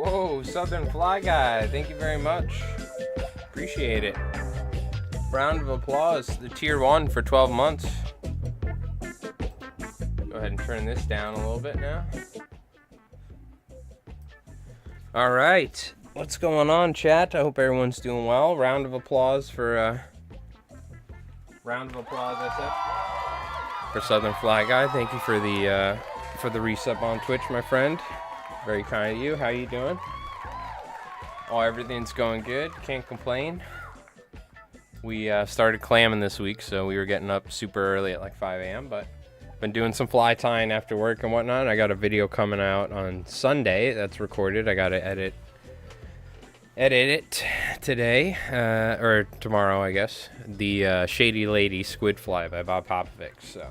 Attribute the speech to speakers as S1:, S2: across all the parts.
S1: Whoa, Southern Fly Guy, thank you very much. Appreciate it. Round of applause, the tier 1 for 12 months. Go ahead and turn this down a little bit now. All right, what's going on, chat? I hope everyone's doing well. Round of applause for I said, for Southern Fly Guy. Thank you for the resub on Twitch, my friend. Very kind of you. How you doing? Oh, everything's going good. Can't complain. We started clamming this week, so we were getting up super early at like 5 a.m. But been doing some fly tying after work and whatnot. I got a video coming out on Sunday that's recorded. I got to edit it today or tomorrow, I guess. The Shady Lady Squid Fly by Bob Popovic. So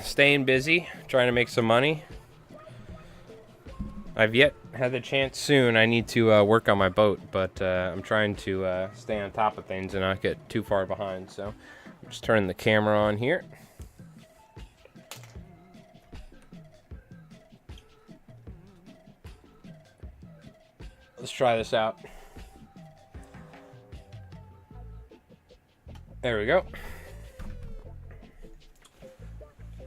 S1: staying busy, trying to make some money. I've yet had the chance soon. I need to work on my boat, but I'm trying to stay on top of things and not get too far behind. So just turn the camera on here. Let's try this out. There we go.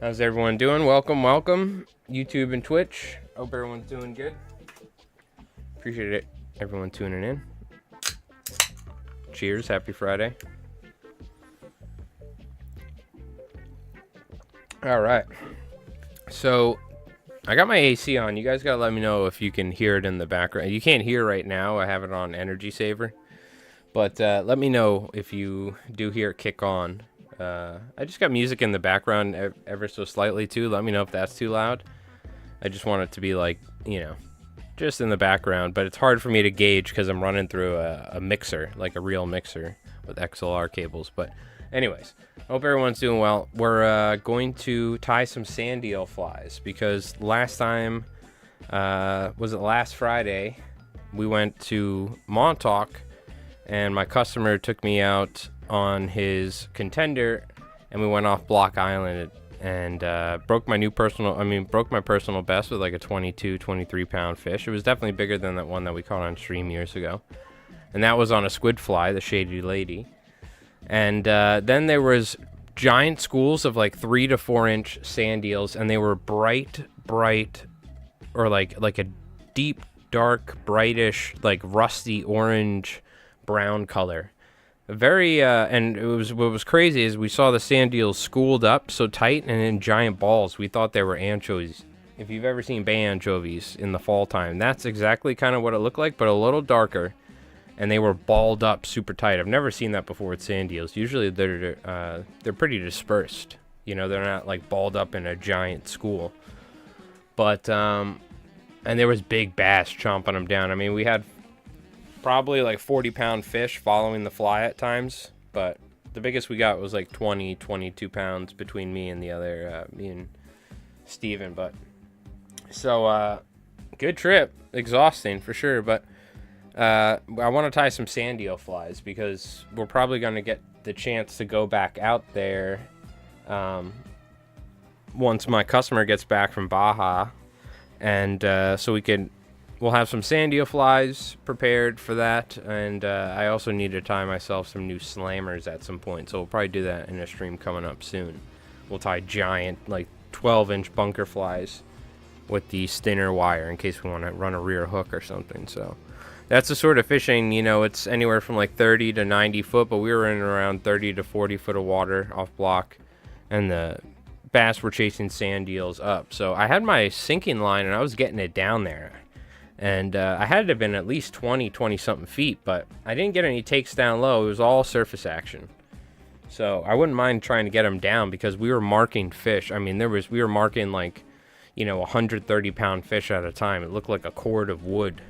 S1: How's everyone doing? Welcome, YouTube and Twitch. Hope everyone's doing good. Appreciate it, everyone tuning in. Cheers, happy Friday. All right. So I got my AC on. You guys gotta let me know if you can hear it in the background. You can't hear right now. I have it on Energy Saver. But let me know if you do hear it kick on. I just got music in the background ever so slightly too. Let me know if that's too loud. I just want it to be like, you know, just in the background. But it's hard for me to gauge because I'm running through a mixer, like a real mixer with XLR cables. But anyways, hope everyone's doing well. We're going to tie some Sandeel flies because last time, was it last Friday, we went to Montauk and my customer took me out on his contender and we went off Block Island and broke my personal best with like a 22, 23 pound fish. It was definitely bigger than that one that we caught on stream years ago. And that was on a squid fly, the Shady Lady. And then there was giant schools of like 3 to 4 inch sand eels, and they were bright, or like a deep, dark, brightish, like rusty orange brown color. Very and it was, what was crazy is we saw the sand eels schooled up so tight and in giant balls. We thought they were anchovies. If you've ever seen bay anchovies in the fall time, that's exactly kind of what it looked like, but a little darker. And they were balled up super tight. I've never seen that before with sand eels. Usually they're pretty dispersed. You know, they're not like balled up in a giant school. But and there was big bass chomping them down. I mean, we had probably like 40-pound fish following the fly at times, but the biggest we got was like 20, 22 pounds between me and the other, me and Steven. But so good trip, exhausting for sure. But I want to tie some sand eel flies because we're probably going to get the chance to go back out there once my customer gets back from Baja, and so we can we'll have some Sandeel flies prepared for that, and I also need to tie myself some new slammers at some point, so we'll probably do that in a stream coming up soon. We'll tie giant, like 12-inch bunker flies with the Stinner wire in case we want to run a rear hook or something. So that's the sort of fishing, you know, it's anywhere from like 30 to 90 foot, but we were in around 30 to 40 foot of water off block, and the bass were chasing sand eels up. So I had my sinking line and I was getting it down there, and I had to have been at least 20 something feet, but I didn't get any takes down low. It was all surface action. So I wouldn't mind trying to get them down, because we were marking fish. I mean, we were marking like, you know, 130-pound fish at a time. It looked like a cord of wood.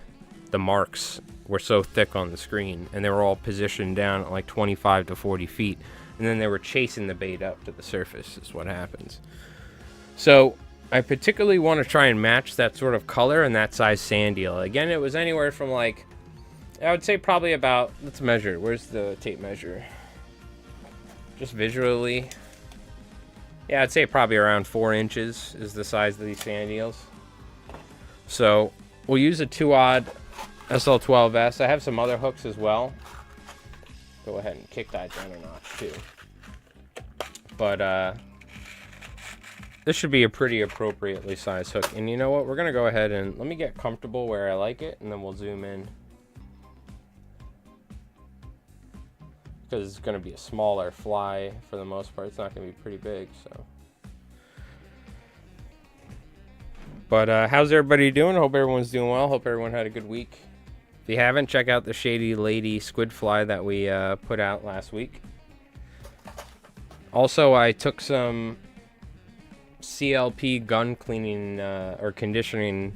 S1: The marks were so thick on the screen, and they were all positioned down at like 25 to 40 feet. And then they were chasing the bait up to the surface is what happens. So I particularly want to try and match that sort of color and that size sand eel. Again, it was anywhere from like, I would say probably about, let's measure. Where's the tape measure? Just visually. Yeah, I'd say probably around 4 inches is the size of these sand eels. So we'll use a 2-aught SL12S. I have some other hooks as well. Go ahead and kick that down a notch too. But this should be a pretty appropriately sized hook. And you know what? We're going to go ahead and let me get comfortable where I like it, and then we'll zoom in. Because it's going to be a smaller fly for the most part. It's not going to be pretty big, so. But how's everybody doing? Hope everyone's doing well. Hope everyone had a good week. If you haven't, check out the Shady Lady squid fly that we put out last week. Also, I took some CLP gun cleaning or conditioning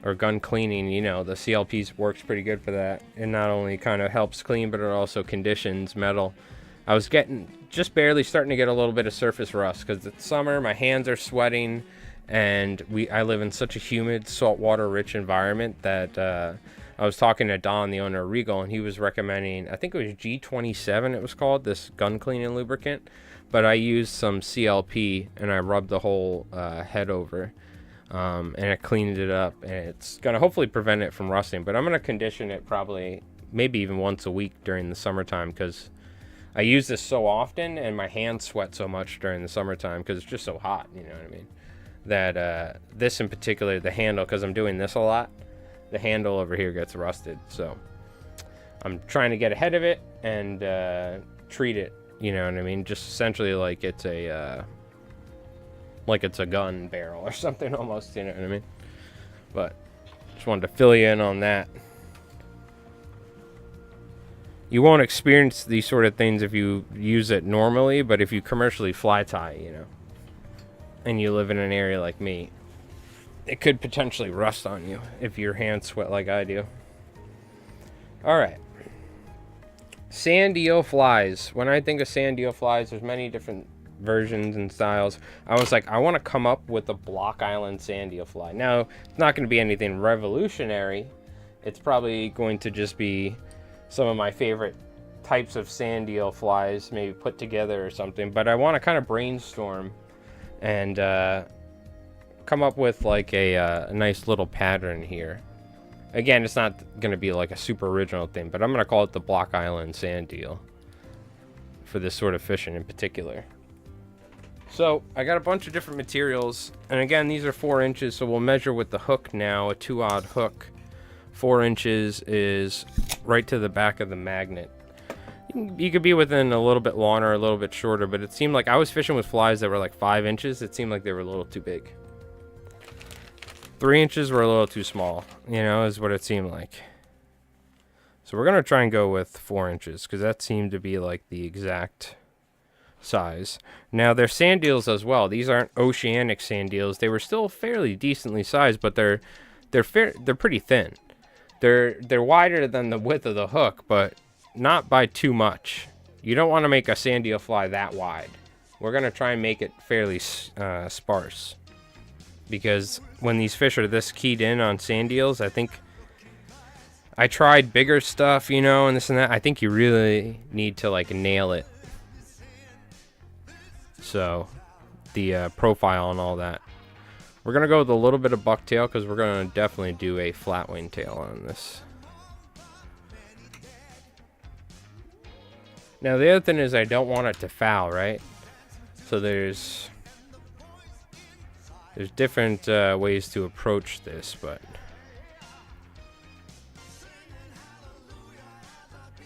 S1: or gun cleaning. You know, the CLP works pretty good for that. It not only kind of helps clean, but it also conditions metal. I was just barely starting to get a little bit of surface rust because it's summer, my hands are sweating, and I live in such a humid, saltwater rich environment that I was talking to Don, the owner of Regal, and he was recommending, I think it was G27 it was called, this gun cleaning lubricant. But I used some CLP and I rubbed the whole head over. And it cleaned it up, and it's going to hopefully prevent it from rusting. But I'm going to condition it probably maybe even once a week during the summertime, because I use this so often and my hands sweat so much during the summertime because it's just so hot, you know what I mean? That this in particular, the handle, because I'm doing this a lot, the handle over here gets rusted. So I'm trying to get ahead of it and treat it, you know what I mean? Just essentially like it's a gun barrel or something almost, you know what I mean? But just wanted to fill you in on that. You won't experience these sort of things if you use it normally, but if you commercially fly tie, you know, and you live in an area like me, it could potentially rust on you if your hands sweat like I do. All right. Sand eel flies. When I think of sand eel flies, there's many different versions and styles. I was like, I want to come up with a Block Island sand eel fly. Now, it's not going to be anything revolutionary. It's probably going to just be some of my favorite types of sand eel flies, maybe put together or something. But I want to kind of brainstorm and come up with like a nice little pattern here. Again, it's not going to be like a super original thing, but I'm going to call it the Block Island sand eel for this sort of fishing in particular. So I got a bunch of different materials, and again, these are 4 inches, so we'll measure with the hook now, a 2-aught hook. 4 inches is right to the back of the magnet. You could be within a little bit longer or a little bit shorter, but it seemed like I was fishing with flies that were like 5 inches. It seemed like they were a little too big. 3 inches were a little too small, you know, is what it seemed like. So we're going to try and go with 4 inches, because that seemed to be like the exact size. Now they're sand eels as well. These aren't oceanic sand eels. They were still fairly decently sized, but they're pretty thin. They're wider than the width of the hook, but not by too much. You don't want to make a sand eel fly that wide. We're going to try and make it fairly sparse, because when these fish are this keyed in on sand eels, I think I tried bigger stuff, you know, and this and that. I think you really need to like nail it. So the profile and all that. We're going to go with a little bit of bucktail because we're going to definitely do a flat wing tail on this. Now, the other thing is I don't want it to foul, right? So there's different ways to approach this, but...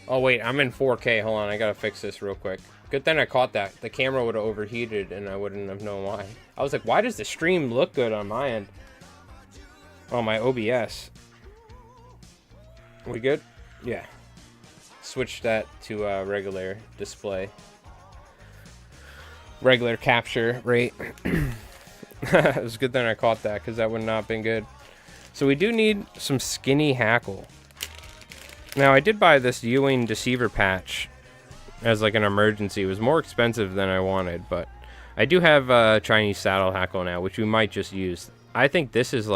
S1: Oh, wait, I'm in 4K. Hold on, I gotta fix this real quick. Good thing I caught that. The camera would have overheated, and I wouldn't have known why. I was like, why does the stream look good on my end? Oh, my OBS. We good? Yeah. Switch that to regular display. Regular capture rate. It was a good thing I caught that, because that would not have been good. So we do need some skinny hackle. Now, I did buy this Ewing deceiver patch as like an emergency. It was more expensive than I wanted, but I do have Chinese saddle hackle now, which we might just use. I think this is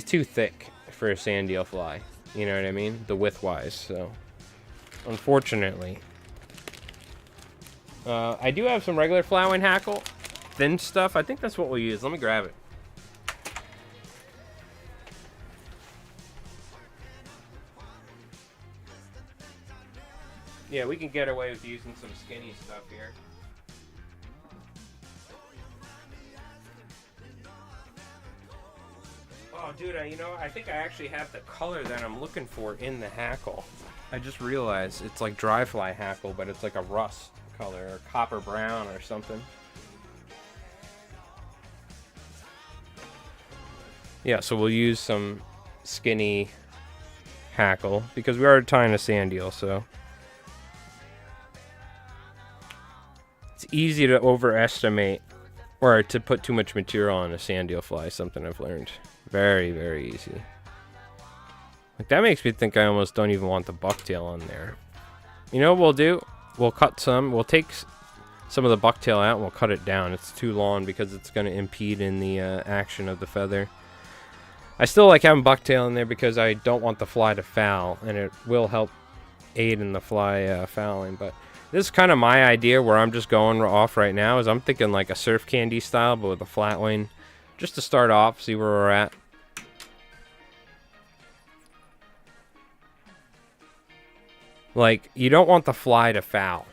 S1: too thick for a Sandeel fly. You know what I mean? The width-wise, so unfortunately. I do have some regular flat-wing hackle. Thin stuff. I think that's what we'll use. Let me grab it. Yeah, we can get away with using some skinny stuff here. Oh, dude, you know, I think I actually have the color that I'm looking for in the hackle. I just realized it's like dry fly hackle, but it's like a rust color or copper brown or something. Yeah, so we'll use some skinny hackle because we are tying a Sandeel, so it's easy to overestimate or to put too much material on a Sandeel fly, something I've learned. Very, very easy. Like, that makes me think I almost don't even want the bucktail on there. You know what we'll do? We'll cut some. We'll take some of the bucktail out and we'll cut it down. It's too long because it's going to impede in the action of the feather. I still like having bucktail in there because I don't want the fly to foul, and it will help aid in the fly fouling. But this is kind of my idea where I'm just going off right now. Is I'm thinking like a surf candy style, but with a flat wing, just to start off, see where we're at. Like, you don't want the fly to foul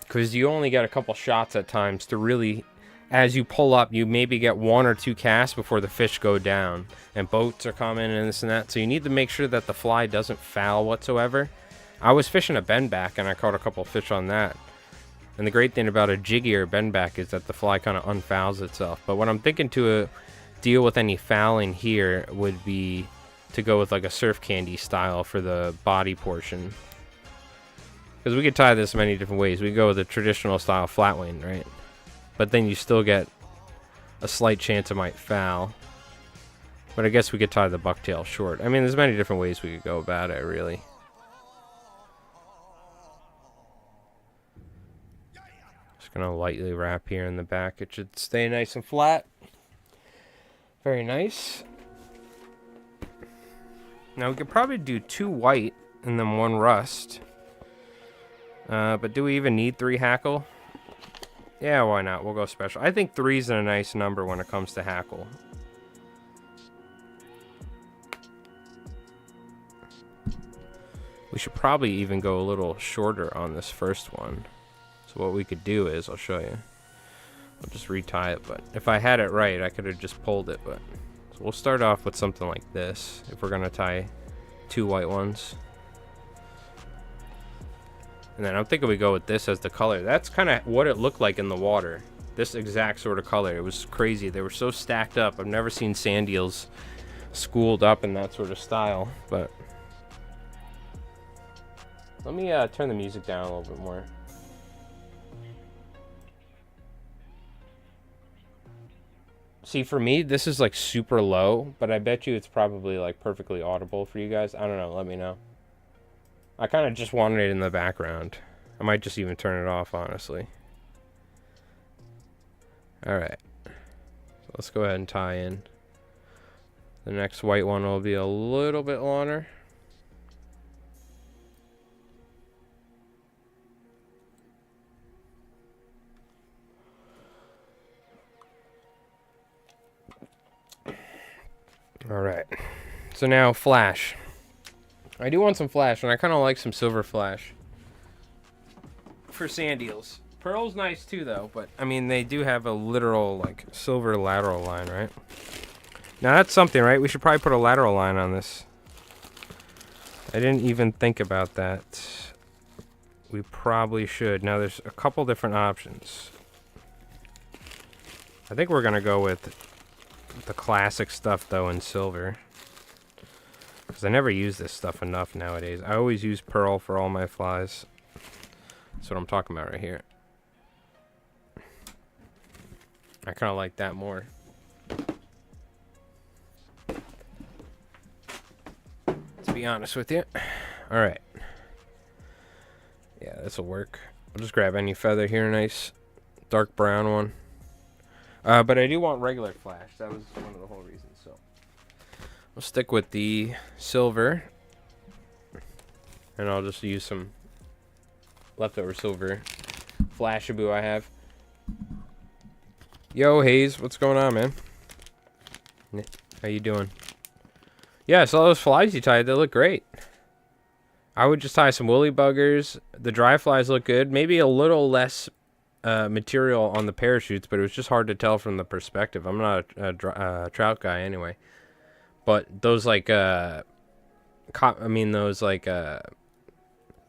S1: because you only get a couple shots at times to really, as you pull up, you maybe get 1 or 2 casts before the fish go down and boats are coming and this and that. So you need to make sure that the fly doesn't foul whatsoever. I was fishing a bendback and I caught a couple fish on that. And the great thing about a jiggy or bendback is that the fly kind of unfouls itself. But what I'm thinking to deal with any fouling here would be to go with like a surf candy style for the body portion. Because we could tie this many different ways. We go with a traditional style flat wing, right? But then you still get a slight chance it might foul. But I guess we could tie the bucktail short. I mean, there's many different ways we could go about it, really. Just gonna lightly wrap here in the back. It should stay nice and flat. Very nice. Now we could probably do 2 white and then 1 rust. But do we even need 3 hackle? Yeah, why not? We'll go special. I think 3's a nice number when it comes to hackle. We should probably even go a little shorter on this first one. So what we could do is, I'll show you. I'll just retie it, but if I had it right, I could have just pulled it, but... So we'll start off with something like this, if we're gonna tie 2 white ones. And then I'm thinking we go with this as the color. That's kind of what it looked like in the water. This exact sort of color. It was crazy. They were so stacked up. I've never seen Sandeels schooled up in that sort of style. But let me turn the music down a little bit more. See, for me, this is like super low, but I bet you it's probably like perfectly audible for you guys. I don't know. Let me know. I kind of just wanted it in the background. I might just even turn it off, honestly. Alright. So let's go ahead and tie in. The next white one will be a little bit longer. Alright. So now flash. I do want some flash, and I kind of like some silver flash for Sandeels. Pearl's nice too, though, but I mean, they do have a literal, like, silver lateral line, right? Now that's something, right? We should probably put a lateral line on this. I didn't even think about that. We probably should. Now there's a couple different options. I think we're gonna go with the classic stuff, though, in silver. Because I never use this stuff enough nowadays. I always use pearl for all my flies. That's what I'm talking about right here. I kind of like that more. To be honest with you. Alright. Yeah, this will work. I'll just grab any feather here. Nice dark brown one. But I do want regular flash. That was one of the whole reasons. So we'll stick with the silver. And I'll just use some leftover silver Flashaboo I have. Yo, Hayes, what's going on, man? How you doing? Yeah, I saw those flies you tied. They look great. I would just tie some woolly buggers. The dry flies look good. Maybe a little less material on the parachutes, but it was just hard to tell from the perspective. I'm not a trout guy anyway. But those like, those like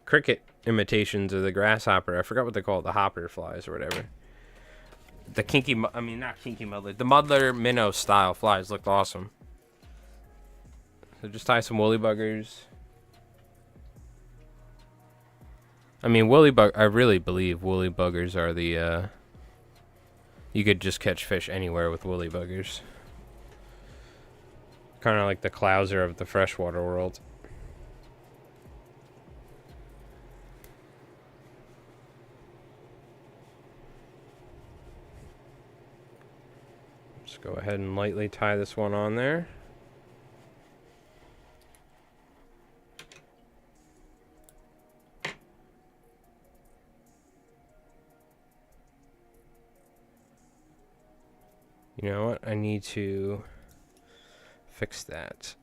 S1: cricket imitations of the grasshopper. I forgot what they call it, the hopper flies or whatever. The not kinky muddler. The muddler minnow style flies looked awesome. So just tie some woolly buggers. I mean, I really believe woolly buggers are the, you could just catch fish anywhere with woolly buggers. Kind of like the clouser of the freshwater world. Just go ahead and lightly tie this one on there. You know what? I need to fix that.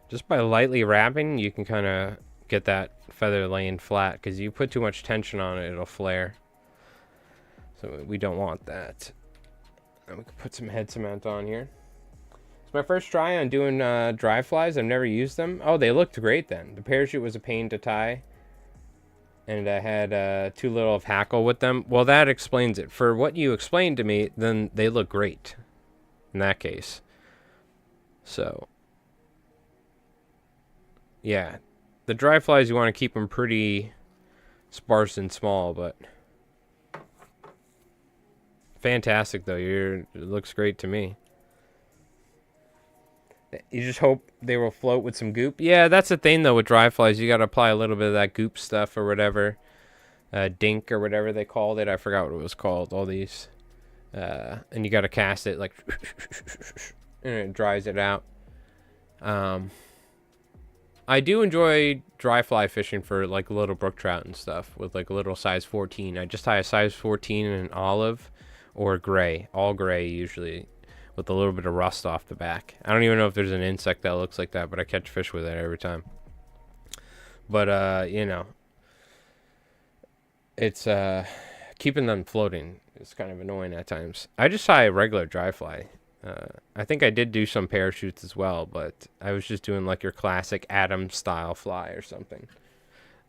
S1: Just by lightly wrapping, you can kind of get that feather laying flat, because you put too much tension on it, it'll flare. So we don't want that. And we can put some head cement on here. It's my first try on doing dry flies. I've never used them. Oh, they looked great then. The parachute was a pain to tie. And I had too little of hackle with them. Well, that explains it. For what you explained to me, then they look great in that case. So, yeah. The dry flies, you want to keep them pretty sparse and small, but fantastic, though. It looks great to me. You just hope they will float with some goop. Yeah, that's the thing, though, with dry flies. You got to apply a little bit of that goop stuff or whatever. Dink or whatever they called it. I forgot what it was called. All these. And you got to cast it like... and it dries it out. I do enjoy dry fly fishing for like little brook trout and stuff with like a little size 14. I just tie a size 14 in an olive or gray. All gray usually, with a little bit of rust off the back. I don't even know if there's an insect that looks like that, but I catch fish with it every time. But, you know, it's keeping them floating is kind of annoying at times. I just tie a regular dry fly. I think I did do some parachutes as well, but I was just doing like your classic Adams style fly or something.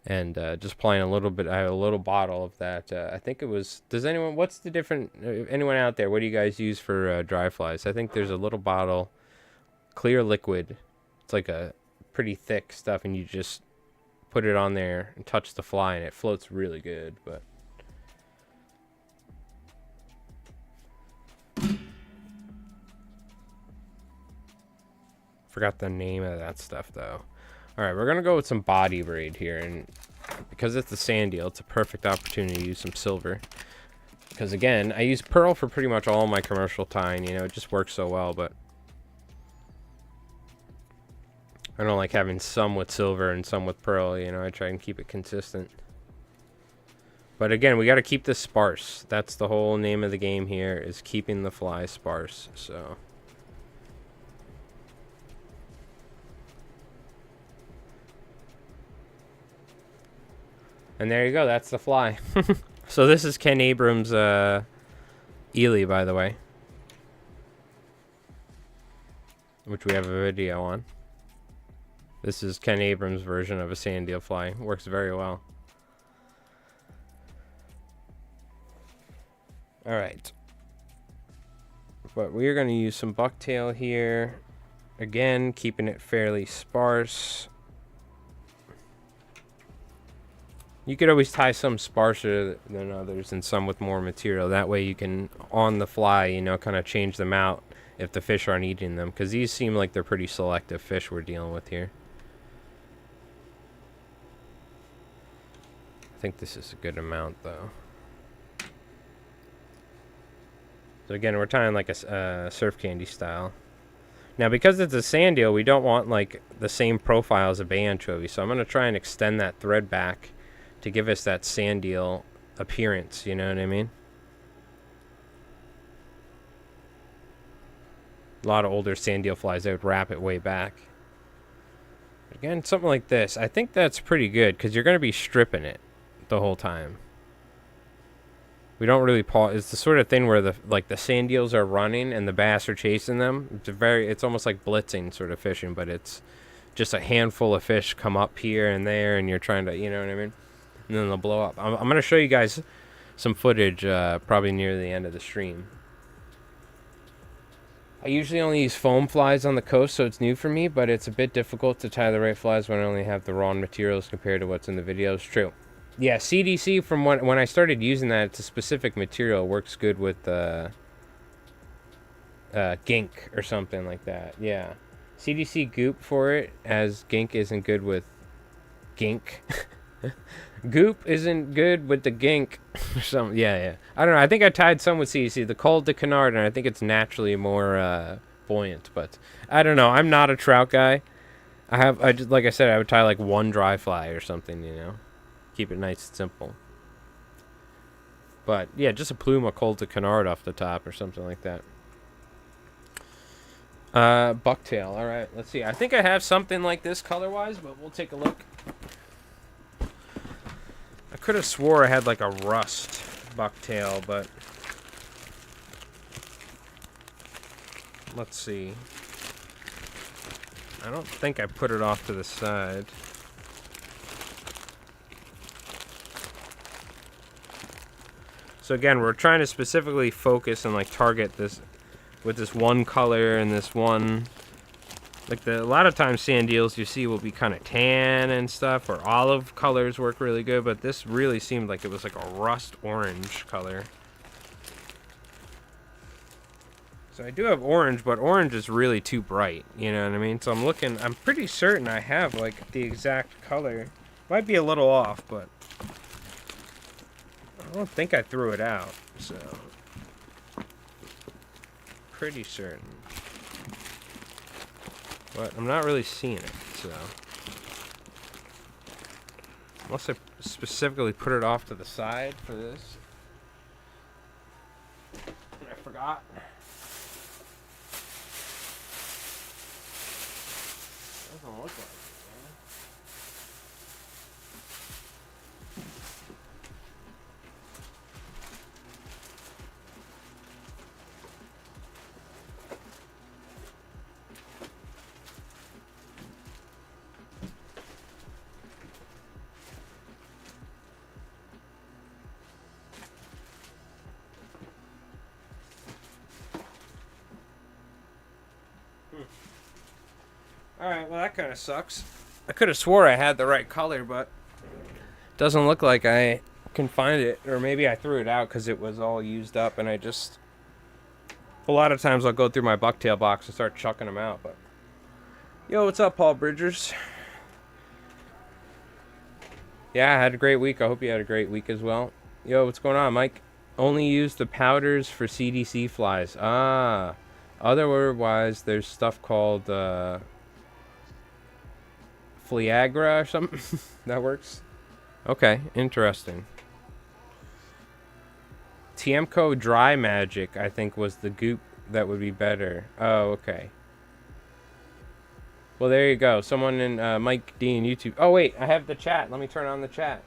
S1: And just playing a little bit. I have a little bottle of that. I think it was. What's the different? Anyone out there? What do you guys use for dry flies? I think there's a little bottle, clear liquid. It's like a pretty thick stuff, and you just put it on there and touch the fly, and it floats really good. But forgot the name of that stuff though. All right, we're gonna go with some body braid here, and because it's the Sandeel, it's a perfect opportunity to use some silver. Because again, I use pearl for pretty much all my commercial tying. You know, it just works so well. But I don't like having some with silver and some with pearl. You know, I try and keep it consistent. But again, we got to keep this sparse. That's the whole name of the game here, is keeping the fly sparse. So And there you go. That's the fly. So this is Ken Abrams' Ely, by the way, which we have a video on. This is Ken Abrams' version of a Sandeel fly. Works very well. All right. But we're going to use some bucktail here. Again, keeping it fairly sparse. You could always tie some sparser than others and some with more material. That way you can, on the fly, you know, kind of change them out if the fish aren't eating them. Because these seem like they're pretty selective fish we're dealing with here. I think this is a good amount, though. So again, we're tying like a surf candy style. Now, because it's a Sandeel, we don't want like the same profile as a bay anchovy. So I'm going to try and extend that thread back to give us that Sandeel appearance, you know what I mean? A lot of older Sandeel flies, they would wrap it way back. Again, something like this, I think that's pretty good because you're going to be stripping it the whole time. We don't really pause. It's the sort of thing where the Sandeels are running and the bass are chasing them. It's almost like blitzing sort of fishing, but it's just a handful of fish come up here and there, and you're trying to, you know what I mean? And then they'll blow up. I'm going to show you guys some footage probably near the end of the stream. I usually only use foam flies on the coast, so it's new for me, but it's a bit difficult to tie the right flies when I only have the raw materials compared to what's in the videos. True. Yeah, CDC, from when I started using that, it's a specific material. It works good with gink or something like that. Yeah. CDC goop for it, as gink isn't good with gink. Goop isn't good with the gink. Yeah. I don't know. I think I tied some with CDC, the Col de Canard, and I think it's naturally more buoyant. But I don't know. I'm not a trout guy. Like I said, I would tie like one dry fly or something, you know. Keep it nice and simple. But yeah, just a plume of Col de Canard off the top or something like that. Bucktail. All right, let's see. I think I have something like this color-wise, but we'll take a look. I could have swore I had like a rust bucktail, but let's see. I don't think I put it off to the side. So again, we're trying to specifically focus and like target this with this one color and this one. Like a lot of times Sandeels you see will be kind of tan and stuff, or olive colors work really good, but this really seemed like it was like a rust orange color. So I do have orange, but orange is really too bright, you know what I mean? So I'm pretty certain I have like the exact color. Might be a little off, but I don't think I threw it out, so pretty certain. But I'm not really seeing it, so unless I specifically put it off to the side for this. And I forgot. Doesn't look like it. Alright, well that kind of sucks. I could have swore I had the right color, but it doesn't look like I can find it. Or maybe I threw it out because it was all used up and I just... A lot of times I'll go through my bucktail box and start chucking them out, but... Yo, what's up, Paul Bridgers? Yeah, I had a great week. I hope you had a great week as well. Yo, what's going on, Mike? Only use the powders for CDC flies. Ah. Otherwise, there's stuff called... Fliagra or something. That works. Okay, interesting. Tiemco Dry Magic, I think, was the goop that would be better. Oh, okay. Well, there you go. Someone in Mike Dean YouTube. Oh, wait, I have the chat. Let me turn on the chat.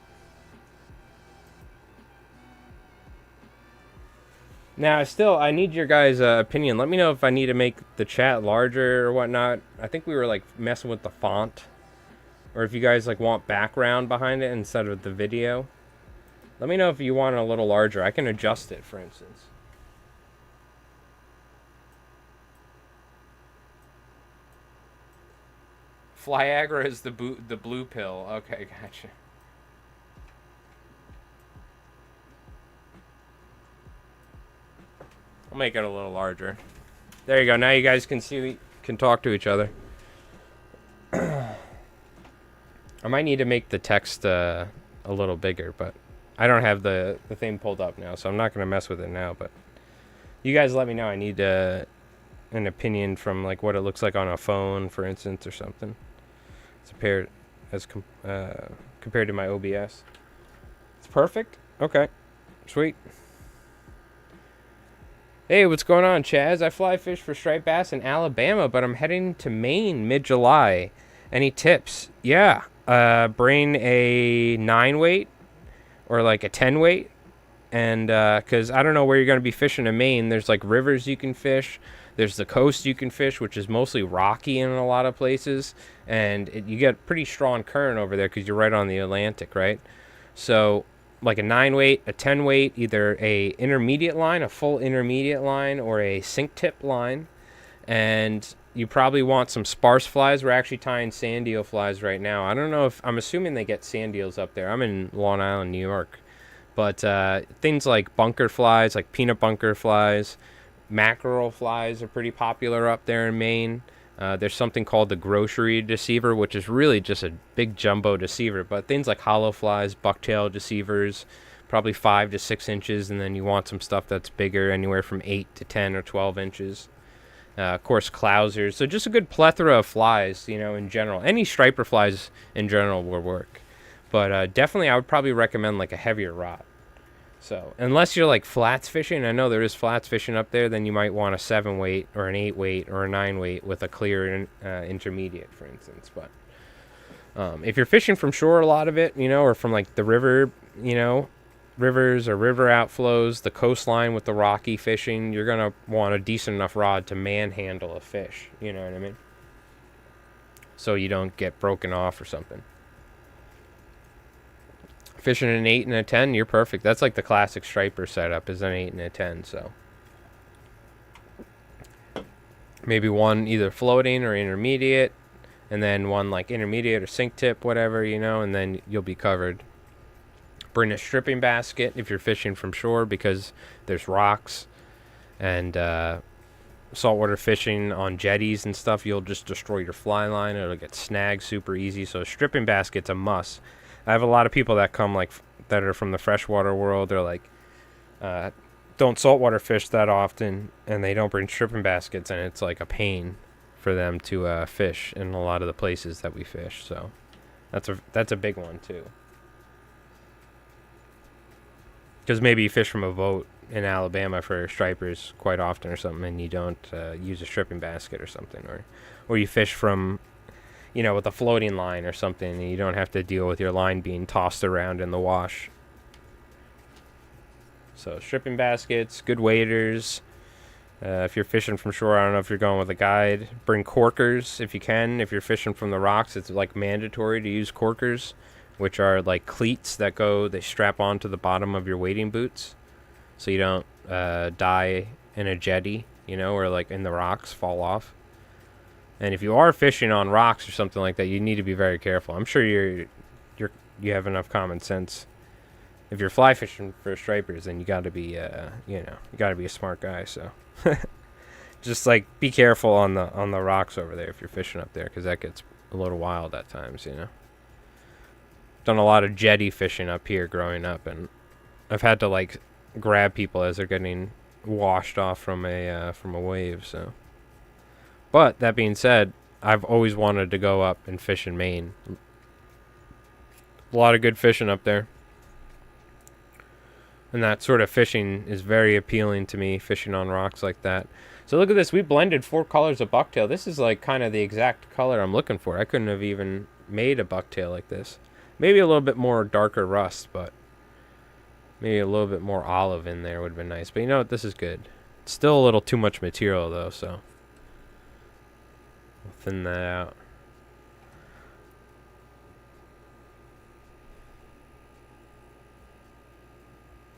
S1: Now, still, I need your guys' opinion. Let me know if I need to make the chat larger or whatnot. I think we were like messing with the font, or if you guys like want background behind it instead of the video. Let me know if you want it a little larger. I can adjust it, for instance. Flyagra is the blue pill. Okay, gotcha. I'll make it a little larger. There you go. Now you guys can talk to each other. I might need to make the text a little bigger, but I don't have the thing pulled up now, so I'm not going to mess with it now. But you guys let me know. I need an opinion from like what it looks like on a phone, for instance, or something. It's compared to my OBS. It's perfect. Okay, sweet. Hey, what's going on, Chaz? I fly fish for striped bass in Alabama, but I'm heading to Maine mid-July. Any tips? Yeah, bring a 9-weight or like a 10-weight, and because I don't know where you're going to be fishing in Maine. There's like rivers you can fish. There's the coast you can fish, which is mostly rocky in a lot of places, and you get pretty strong current over there because you're right on the Atlantic, right? So like a 9-weight, a 10-weight, either a intermediate line, a full intermediate line, or a sink tip line. And you probably want some sparse flies. We're actually tying Sandeel flies right now. I don't know if, I'm assuming they get Sandeels up there. I'm in Long Island, New York. But things like bunker flies, like peanut bunker flies, mackerel flies are pretty popular up there in Maine. There's something called the grocery deceiver, which is really just a big jumbo deceiver. But things like hollow flies, bucktail deceivers, probably 5 to 6 inches. And then you want some stuff that's bigger, anywhere from 8 to 10 or 12 inches. Of course, clousers. So just a good plethora of flies, you know, in general. Any striper flies in general will work. But definitely I would probably recommend like a heavier rod. So unless you're like flats fishing, I know there is flats fishing up there, then you might want a 7-weight or an 8-weight or a 9-weight with a clear intermediate, for instance. But if you're fishing from shore, a lot of it, you know, or from like the river, you know, rivers or river outflows, the coastline with the rocky fishing, you're going to want a decent enough rod to manhandle a fish, you know what I mean? So you don't get broken off or something. Fishing an 8 and a 10, you're perfect. That's like the classic striper setup, is an 8 and a 10, so. Maybe one either floating or intermediate, and then one like intermediate or sink tip, whatever, you know, and then you'll be covered. Bring a stripping basket if you're fishing from shore, because there's rocks, and saltwater fishing on jetties and stuff, you'll just destroy your fly line. It'll get snagged super easy, so a stripping basket's a must. I have a lot of people that come like that are from the freshwater world. They're like, don't saltwater fish that often, and they don't bring stripping baskets, and it's like a pain for them to fish in a lot of the places that we fish. So that's a big one too. Because maybe you fish from a boat in Alabama for stripers quite often or something, and you don't use a stripping basket or something, or you fish from, you know, with a floating line or something, and you don't have to deal with your line being tossed around in the wash. So stripping baskets, good waders. If you're fishing from shore, I don't know if you're going with a guide. Bring corkers if you can. If you're fishing from the rocks, it's like mandatory to use corkers, which are like cleats that they strap onto the bottom of your wading boots, so you don't die in a jetty, you know, or like in the rocks, fall off. And if you are fishing on rocks or something like that, you need to be very careful. I'm sure you have enough common sense. If you're fly fishing for stripers, then you got to be you got to be a smart guy. So just like be careful on the rocks over there if you're fishing up there, because that gets a little wild at times, you know. Done a lot of jetty fishing up here growing up, and I've had to like grab people as they're getting washed off from a wave. So. But that being said, I've always wanted to go up and fish in Maine. A lot of good fishing up there. And that sort of fishing is very appealing to me, fishing on rocks like that. So look at this. We blended 4 colors of bucktail. This is like kind of the exact color I'm looking for. I couldn't have even made a bucktail like this. Maybe a little bit more darker rust, but Maybe a little bit more olive in there would have been nice. But you know what? This is good. It's still a little too much material, though, so we'll thin that out.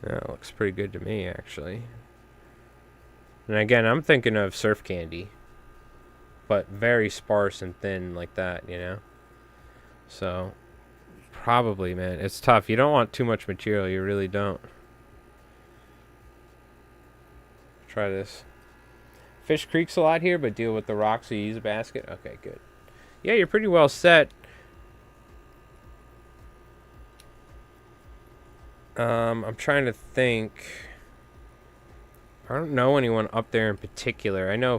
S1: That looks pretty good to me, actually. And again, I'm thinking of surf candy, but very sparse and thin like that, you know? So, probably, man. It's tough. You don't want too much material. You really don't. Try this. Fish creeks a lot here, but deal with the rocks so you use a basket. Okay, good. Yeah, you're pretty well set. I'm trying to think. I don't know anyone up there in particular. I know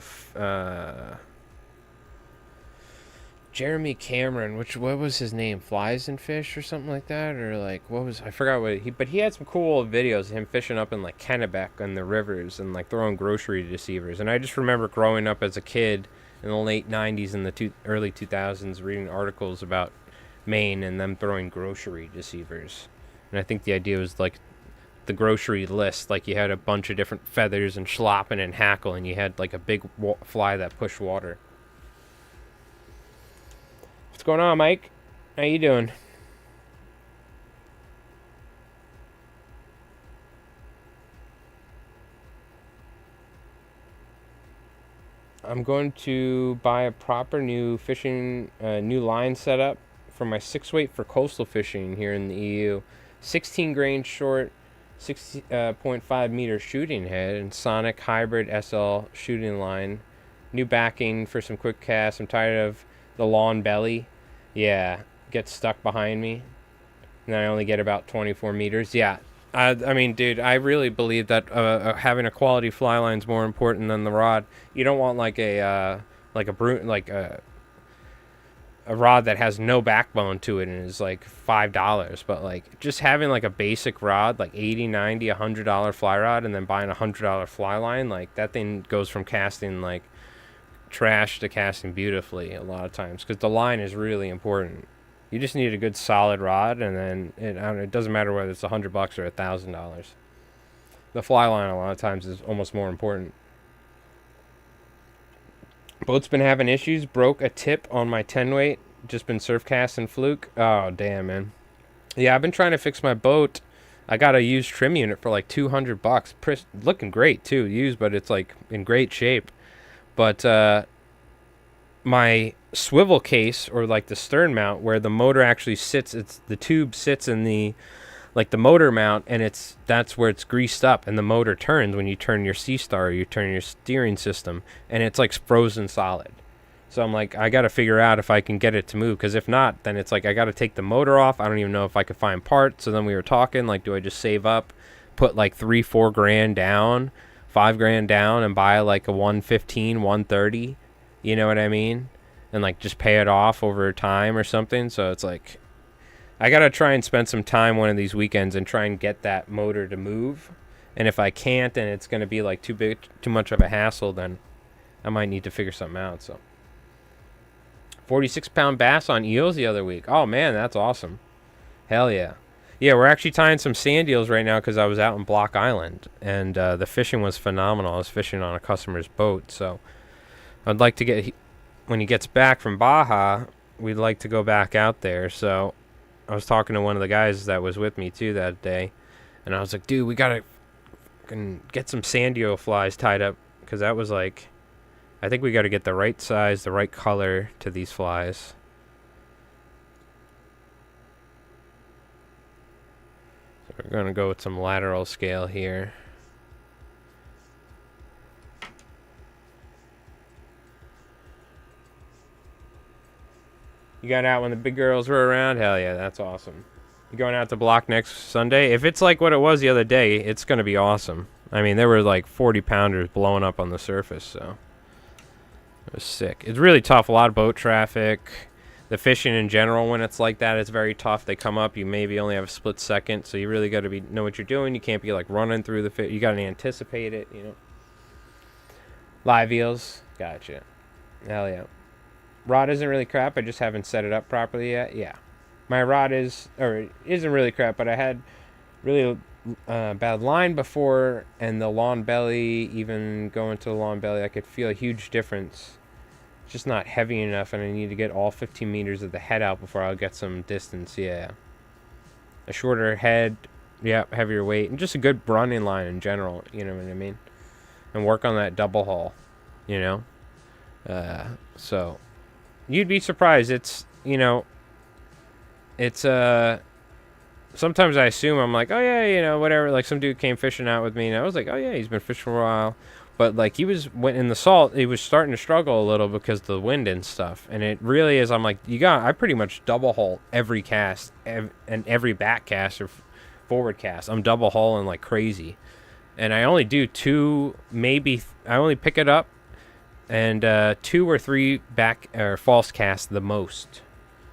S1: Jeremy Cameron, what was his name? Flies and Fish or something like that, or like I forgot but he had some cool videos of him fishing up in like Kennebec and the rivers and like throwing grocery deceivers. And I just remember growing up as a kid in the late '90s and the early 2000s, reading articles about Maine and them throwing grocery deceivers. And I think the idea was like the grocery list, like you had a bunch of different feathers and schlappen and hackle, and you had like a big fly that pushed water. What's going on, Mike? How you doing? I'm going to buy a proper new new line setup for my 6-weight for coastal fishing here in the EU. 16 grain short, 6.5 meter shooting head, and Sonic hybrid SL shooting line. New backing for some quick casts. I'm tired of the lawn belly. Yeah, gets stuck behind me. And I only get about 24 meters. Yeah. I mean, dude, I really believe that having a quality fly line is more important than the rod. You don't want a rod that has no backbone to it and is like $5, but like just having like a basic rod, like 80, 90, $100 fly rod, and then buying a $100 fly line, like that thing goes from casting like trash to casting beautifully a lot of times, because the line is really important. You just need a good solid rod, and then it doesn't matter whether it's $100 or $1,000. The fly line a lot of times is almost more important. Boat's been having issues. Broke a tip on my 10-weight. Just been surf casting fluke. Oh, damn, man. Yeah, I've been trying to fix my boat. I got a used trim unit for like $200. Looking great, too. Used, but it's like in great shape. But my swivel case, or like the stern mount where the motor actually sits, the tube sits in the motor mount, and that's where it's greased up, and the motor turns when you turn your C-Star, or you turn your steering system, and it's like frozen solid. So I'm like, I got to figure out if I can get it to move, because if not, then it's like I got to take the motor off. I don't even know if I could find parts. So then we were talking, like, do I just save up, put like 3-4 grand down, 5 grand down, and buy like a 115, 130, you know what I mean? And like just pay it off over time or something. So it's like, I got to try and spend some time one of these weekends and try and get that motor to move. And if I can't, and it's going to be like too much of a hassle, then I might need to figure something out. So 46-pound bass on eels the other week. Oh man, that's awesome. Hell yeah. Yeah, we're actually tying some sandeels right now because I was out in Block Island, and the fishing was phenomenal. I was fishing on a customer's boat, so I'd like to when he gets back from Baja, we'd like to go back out there. So I was talking to one of the guys that was with me too that day, and I was like, dude, we gotta get some sandeel flies tied up, because that was like, I think we got to get the right size, the right color to these flies. So we're gonna go with some lateral scale here. You got out when the big girls were around? Hell yeah, that's awesome. You going out to Block next Sunday? If it's like what it was the other day, it's going to be awesome. I mean, there were like 40-pounders blowing up on the surface, so it was sick. It's really tough. A lot of boat traffic. The fishing in general, when it's like that, it's very tough. They come up, you maybe only have a split second, so you really got to know what you're doing. You can't be like running through the fish. You got to anticipate it, you know. Live eels. Gotcha. Hell yeah. Rod isn't really crap. I just haven't set it up properly yet. Yeah. My rod isn't really crap, but I had really bad line before, and the lawn belly, even going to the lawn belly, I could feel a huge difference. It's just not heavy enough, and I need to get all 15 meters of the head out before I'll get some distance. Yeah, a shorter head, yeah, heavier weight, and just a good running line in general. You know what I mean? And work on that double haul. You know, so you'd be surprised. It's it's sometimes I assume, I'm like, oh yeah, whatever. Like some dude came fishing out with me, and I was like, oh yeah, he's been fishing for a while. But like went in the salt, he was starting to struggle a little because of the wind and stuff. And it really is. I'm like, I pretty much double haul every cast and every back cast or forward cast. I'm double hauling like crazy, and I only do two, maybe I only pick it up and 2 or 3 back or false casts the most.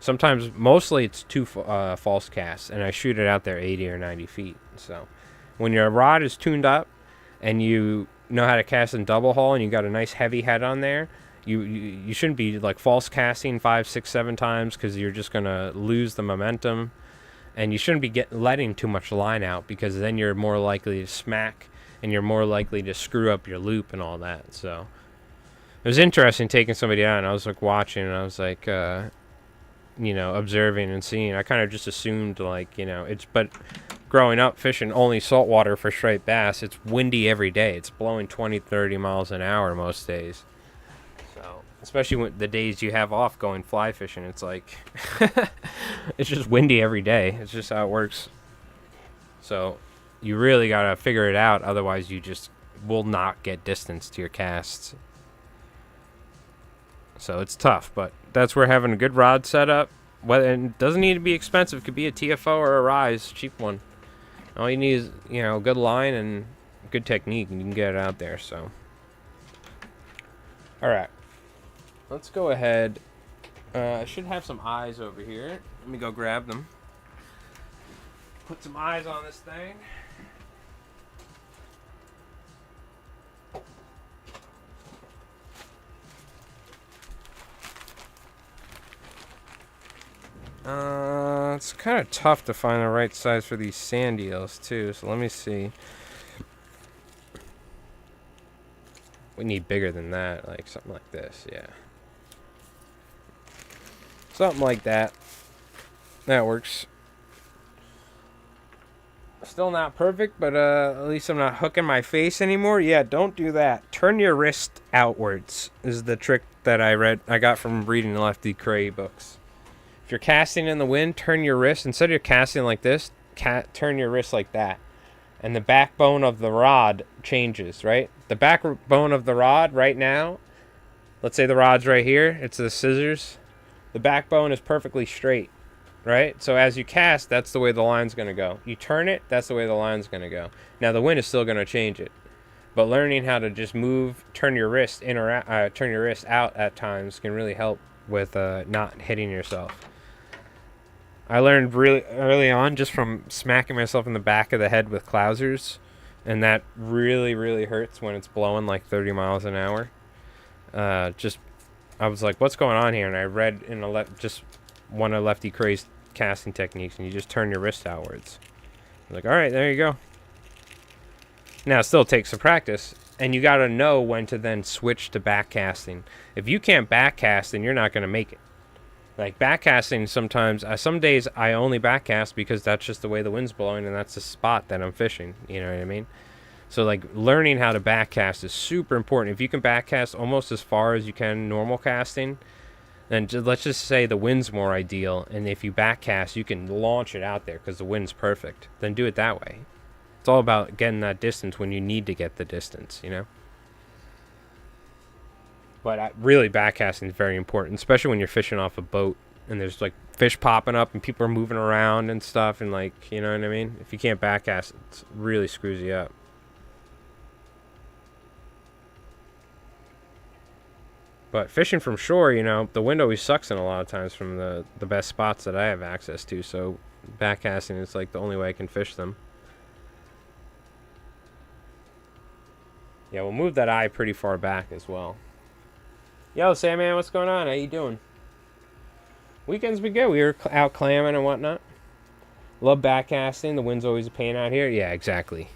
S1: Sometimes, mostly it's 2 false casts, and I shoot it out there 80 or 90 feet. So when your rod is tuned up and you know how to cast in double haul and you got a nice heavy head on there, you shouldn't be like false casting 5, 6, 7 times, because you're just going to lose the momentum. And you shouldn't be letting too much line out, because then you're more likely to smack and you're more likely to screw up your loop and all that. So it was interesting taking somebody out, and I was like watching, and I was like observing and seeing. I kind of just assumed like, but growing up fishing only saltwater for striped bass, it's windy every day. It's blowing 20, 30 miles an hour most days. So, especially when the days you have off going fly fishing, it's like, it's just windy every day. It's just how it works. So, you really got to figure it out. Otherwise, you just will not get distance to your casts. So it's tough, but that's where having a good rod setup, and it doesn't need to be expensive. It could be a TFO or a Rise, cheap one. All you need is, a good line and good technique, and you can get it out there. So, all right, let's go ahead. I should have some eyes over here. Let me go grab them. Put some eyes on this thing. It's kind of tough to find the right size for these Sandeels too, so let me see. We need bigger than that, like something like this, yeah. Something like that. That works. Still not perfect, but at least I'm not hooking my face anymore. Yeah, don't do that. Turn your wrist outwards is the trick that I got from reading Lefty Kreh books. If you're casting in the wind, turn your wrist. Instead of casting like this, turn your wrist like that. And the backbone of the rod changes, right? The backbone of the rod right now, let's say the rod's right here. It's the scissors. The backbone is perfectly straight, right? So as you cast, that's the way the line's going to go. You turn it, that's the way the line's going to go. Now the wind is still going to change it. But learning how to just turn your wrist in or out, turn your wrist out at times can really help with not hitting yourself. I learned really early on just from smacking myself in the back of the head with clousers, and that really, really hurts when it's blowing like 30 miles an hour. I was like, what's going on here? And I read in just one of Lefty Kreh's casting techniques, and you just turn your wrist outwards. I was like, all right, there you go. Now, it still takes some practice, and you got to know when to then switch to back casting. If you can't back cast, then you're not going to make it. Like backcasting, sometimes, some days I only backcast because that's just the way the wind's blowing and that's the spot that I'm fishing. You know what I mean? So like learning how to backcast is super important. If you can backcast almost as far as you can normal casting, then let's just say the wind's more ideal, and if you backcast, you can launch it out there because the wind's perfect. Then do it that way. It's all about getting that distance when you need to get the distance, But really, backcasting is very important, especially when you're fishing off a boat and there's like fish popping up and people are moving around and stuff, and like, you know what I mean? If you can't backcast, it really screws you up. But fishing from shore, the wind always sucks in a lot of times from the best spots that I have access to, so backcasting is like the only way I can fish them. Yeah, we'll move that eye pretty far back as well. Yo, Sandman, what's going on? How you doing? Weekend's been good. We were out clamming and whatnot. Love backcasting. The wind's always a pain out here. Yeah, exactly.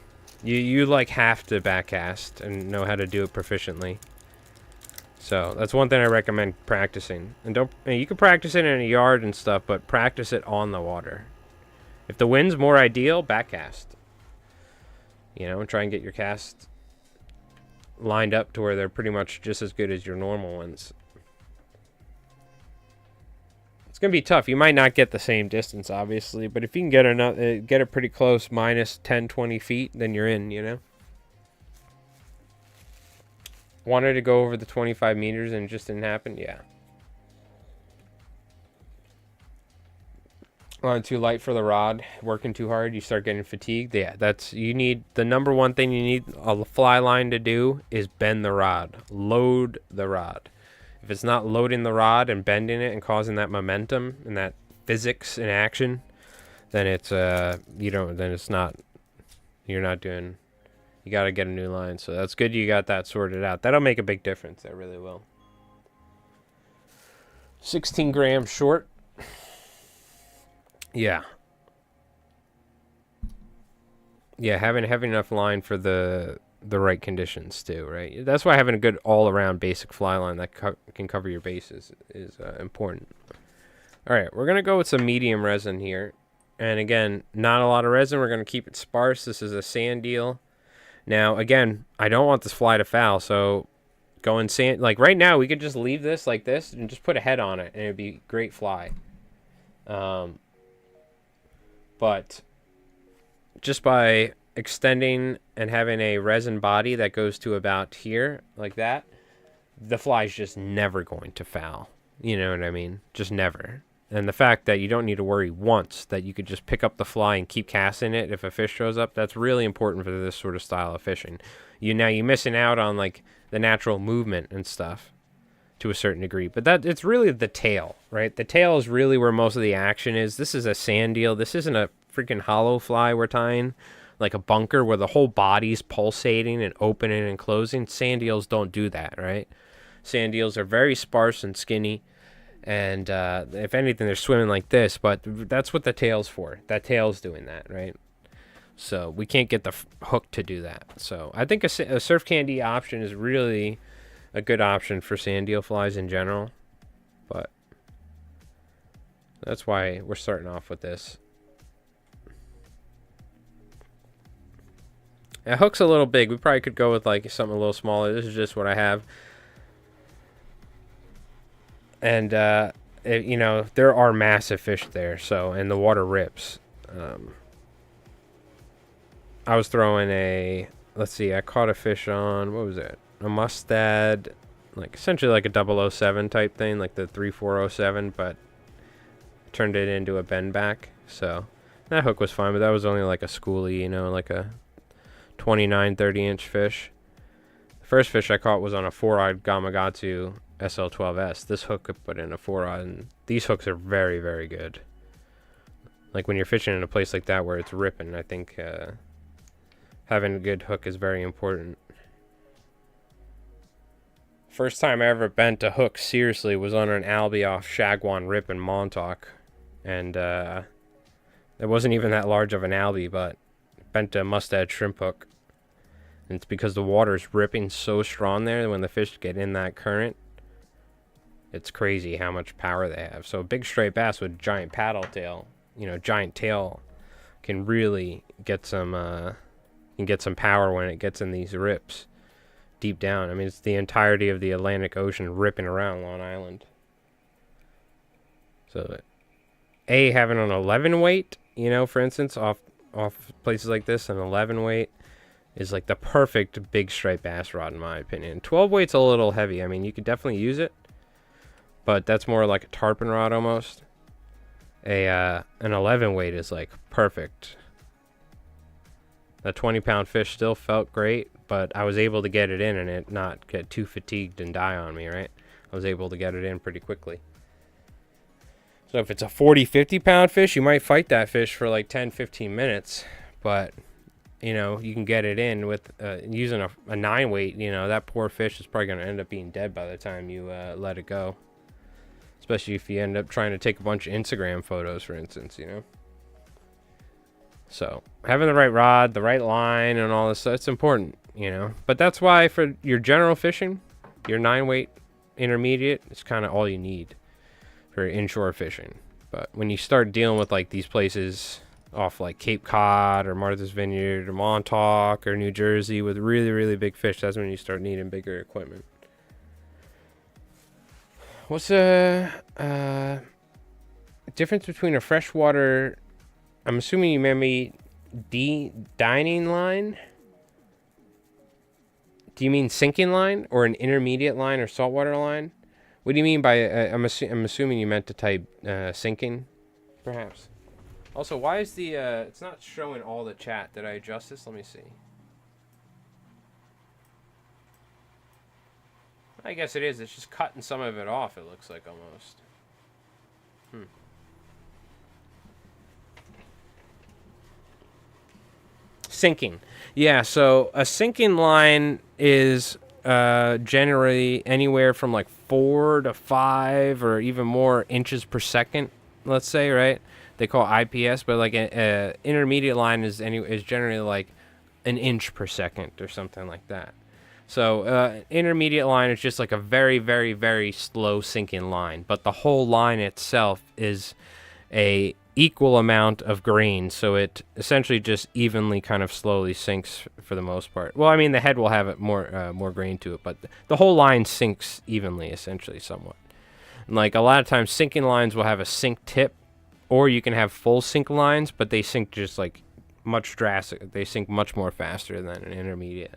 S1: You like have to backcast and know how to do it proficiently. So that's one thing I recommend practicing. And you can practice it in a yard and stuff, but practice it on the water. If the wind's more ideal, backcast. You know, and try and get your cast lined up to where they're pretty much just as good as your normal ones. It's gonna be tough. You might not get the same distance, obviously, but if you can get enough, get it pretty close, minus 10, 20 feet, then you're in. You know. Wanted to go over the 25 meters and it just didn't happen. Yeah. On too light for the rod, working too hard, you start getting fatigued. Yeah, you need the number one thing you need a fly line to do is bend the rod, load the rod. If it's not loading the rod and bending it and causing that momentum and that physics in action, then it's it's not, you're not doing, you got to get a new line. So that's good you got that sorted out. That'll make a big difference. That really will. 16 grams short. Yeah. Yeah, having enough line for the right conditions too, right? That's why having a good all-around basic fly line that can cover your bases is important. All right, we're going to go with some medium resin here. And again, not a lot of resin. We're going to keep it sparse. This is a Sandeel. Now, again, I don't want this fly to foul, so going sand, like right now, we could just leave this like this and just put a head on it, and it'd be great fly. But just by extending and having a resin body that goes to about here, like that, the fly's just never going to foul. You know what I mean? Just never. And the fact that you don't need to worry once, that you could just pick up the fly and keep casting it if a fish shows up, that's really important for this sort of style of fishing. You're missing out on like the natural movement and stuff to a certain degree, but it's really the tail, right? The tail is really where most of the action is. This is a Sandeel. This isn't a freaking hollow fly we're tying, like a bunker where the whole body's pulsating and opening and closing. Sandeels don't do that, right? Sandeels are very sparse and skinny, and if anything, they're swimming like this, but that's what the tail's for. That tail's doing that, right? So we can't get the hook to do that. So I think a surf candy option is really a good option for Sandeel flies in general, but that's why we're starting off with this. It hook's a little big. We probably could go with like something a little smaller. This is just what I have. And, there are massive fish there, and the water rips. I was throwing I caught a fish on, what was it? A mustad, like essentially like a 007 type thing, like the 3407, but turned it into a bend back. So that hook was fine, but that was only like a schoolie, like a 29, 30-inch fish. The first fish I caught was on a 4-rod Gamakatsu SL12S. This hook could put in a 4-rod, and these hooks are very, very good. Like when you're fishing in a place like that where it's ripping, I think having a good hook is very important. First time I ever bent a hook seriously was on an Albie off Shagwan Rip in Montauk. And it wasn't even that large of an Albie, but bent a mustad shrimp hook. And it's because the water's ripping so strong there that when the fish get in that current, it's crazy how much power they have. So a big straight bass with giant paddle tail, giant tail, can really get some power when it gets in these rips deep down. I mean, it's the entirety of the Atlantic Ocean ripping around Long Island. So having an 11 weight, for instance, off places like this, an 11 weight is like the perfect big striped bass rod in my opinion. 12 weight's a little heavy. I mean, you could definitely use it, but that's more like a tarpon rod almost. An 11 weight is like perfect. The 20-pound fish still felt great, but I was able to get it in and it not get too fatigued and die on me, right? I was able to get it in pretty quickly. So if it's a 40, 50-pound fish, you might fight that fish for like 10, 15 minutes, but you can get it in with using a 9-weight. That poor fish is probably going to end up being dead by the time you let it go. Especially if you end up trying to take a bunch of Instagram photos, for instance, So having the right rod, the right line, and all this stuff, it's important, you know. But that's why for your general fishing, your 9-weight intermediate is kind of all you need for inshore fishing. But when you start dealing with like these places off like Cape Cod or Martha's Vineyard or Montauk or New Jersey with really, really big fish, that's when you start needing bigger equipment. What's the difference between a freshwater, I'm assuming you meant me, dining line? Do you mean sinking line or an intermediate line or saltwater line? What do you mean by, I'm assuming you meant to type sinking, perhaps. Also, why is the, it's not showing all the chat. Did I adjust this? Let me see. I guess it is. It's just cutting some of it off, it looks like, almost. Sinking. Yeah, so a sinking line is generally anywhere from like 4 to 5 or even more inches per second, let's say, right? They call it IPS, but like an intermediate line is generally like an inch per second or something like that. So intermediate line is just like a very, very, very slow sinking line, but the whole line itself is a equal amount of grain, so it essentially just evenly kind of slowly sinks for the most part. Well, I mean, the head will have it more grain to it, but the whole line sinks evenly, essentially, somewhat. And like a lot of times, sinking lines will have a sink tip, or you can have full sink lines, but they sink just like much drastic. They sink much more faster than an intermediate.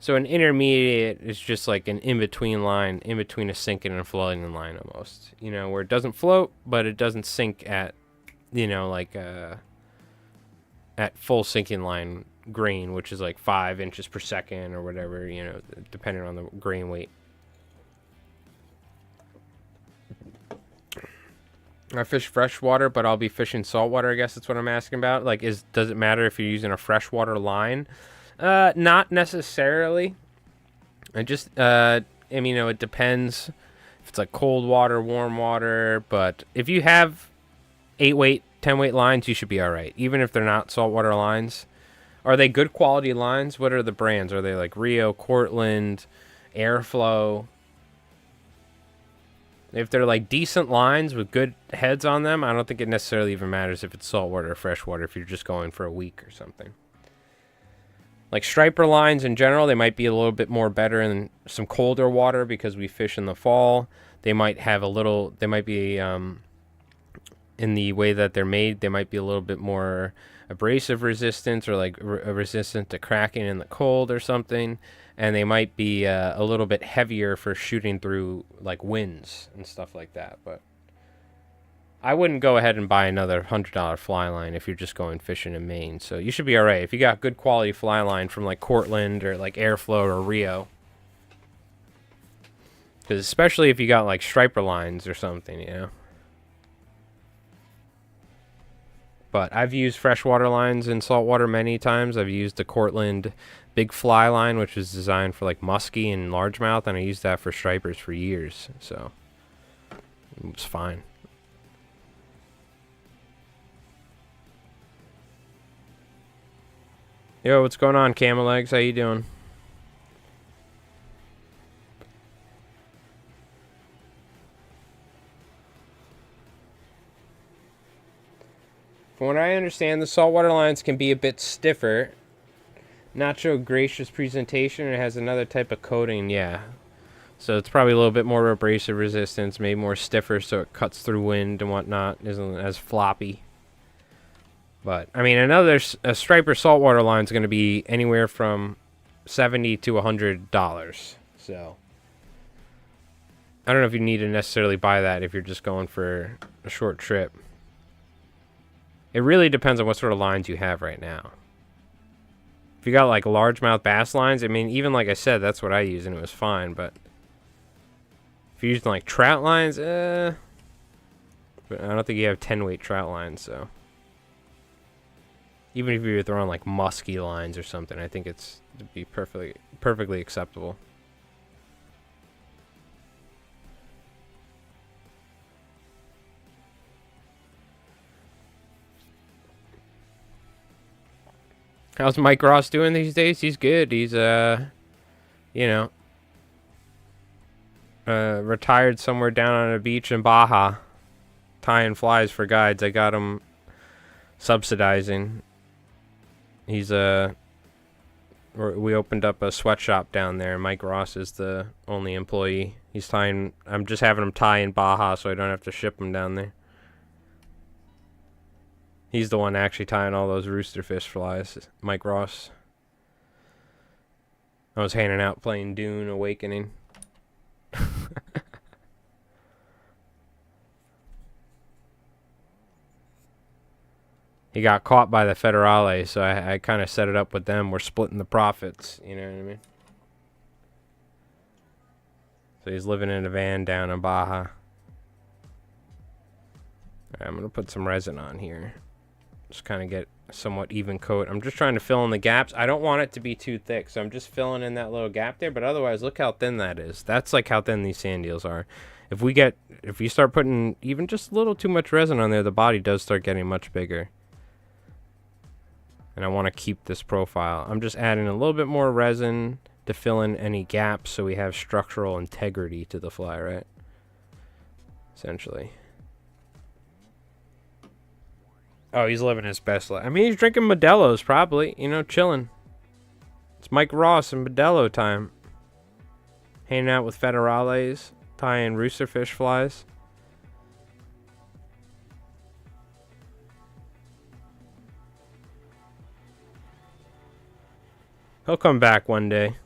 S1: So an intermediate is just like an in-between line, in between a sinking and a floating line almost. You know, where it doesn't float, but it doesn't sink at, you know, like at full sinking line grain, which is like 5 inches per second or whatever, you know, depending on the grain weight. I fish freshwater, but I'll be fishing saltwater, I guess that's what I'm asking about. Like, does it matter if you're using a freshwater line? Not necessarily. I mean, you know, it depends if it's like cold water, warm water, but if you have 8-weight, 10-weight lines, you should be all right, even if they're not saltwater lines. Are they good quality lines? What are the brands? Are they like Rio, Cortland, Airflow? If they're like decent lines with good heads on them, I don't think it necessarily even matters if it's saltwater or freshwater if you're just going for a week or something. Like striper lines in general, they might be a little bit more better in some colder water because we fish in the fall. They might have they might be, in the way that they're made, they might be a little bit more abrasive resistance or like resistant to cracking in the cold or something. And they might be a little bit heavier for shooting through like winds and stuff like that. But I wouldn't go ahead and buy another $100 fly line if you're just going fishing in Maine. So you should be all right if you got good quality fly line from like Cortland or like Airflow or Rio. Because especially if you got like striper lines or something, you know. But I've used freshwater lines in saltwater many times. I've used the Cortland Big Fly line, which is designed for like muskie and largemouth, and I used that for stripers for years. So it was fine. Yo, what's going on, Camel Legs? How you doing? From what I understand, the saltwater lines can be a bit stiffer. Not so gracious presentation. It has another type of coating, yeah. So it's probably a little bit more abrasive resistance, maybe more stiffer so it cuts through wind and whatnot, isn't as floppy. But, I mean, a striper saltwater line is going to be anywhere from $70 to $100. So, I don't know if you need to necessarily buy that if you're just going for a short trip. It really depends on what sort of lines you have right now. If you got, like, largemouth bass lines, I mean, even like I said, that's what I use, and it was fine. But if you're using, like, trout lines, but I don't think you have 10-weight trout lines, so... Even if you're throwing like musky lines or something, I think it'd be perfectly acceptable. How's Mike Ross doing these days? He's good. He's you know, retired somewhere down on a beach in Baja, tying flies for guides. I got him subsidizing. He's we opened up a sweatshop down there. Mike Ross is the only employee. He's tying. I'm just having him tie in Baja so I don't have to ship him down there. He's the one actually tying all those roosterfish flies. Mike Ross. I was hanging out playing Dune Awakening. He got caught by the Federales, so I kind of set it up with them. We're splitting the profits, you know what I mean? So he's living in a van down in Baja. All right, I'm going to put some resin on here. Just kind of get a somewhat even coat. I'm just trying to fill in the gaps. I don't want it to be too thick, so I'm just filling in that little gap there. But otherwise, look how thin that is. That's like how thin these Sandeels are. If you start putting even just a little too much resin on there, the body does start getting much bigger. And I want to keep this profile. I'm just adding a little bit more resin to fill in any gaps so we have structural integrity to the fly, right? Essentially. Oh, he's living his best life. I mean, he's drinking Modelo's probably, you know, chilling. It's Mike Ross and Modelo time. Hanging out with Federales, tying roosterfish flies. He'll come back one day.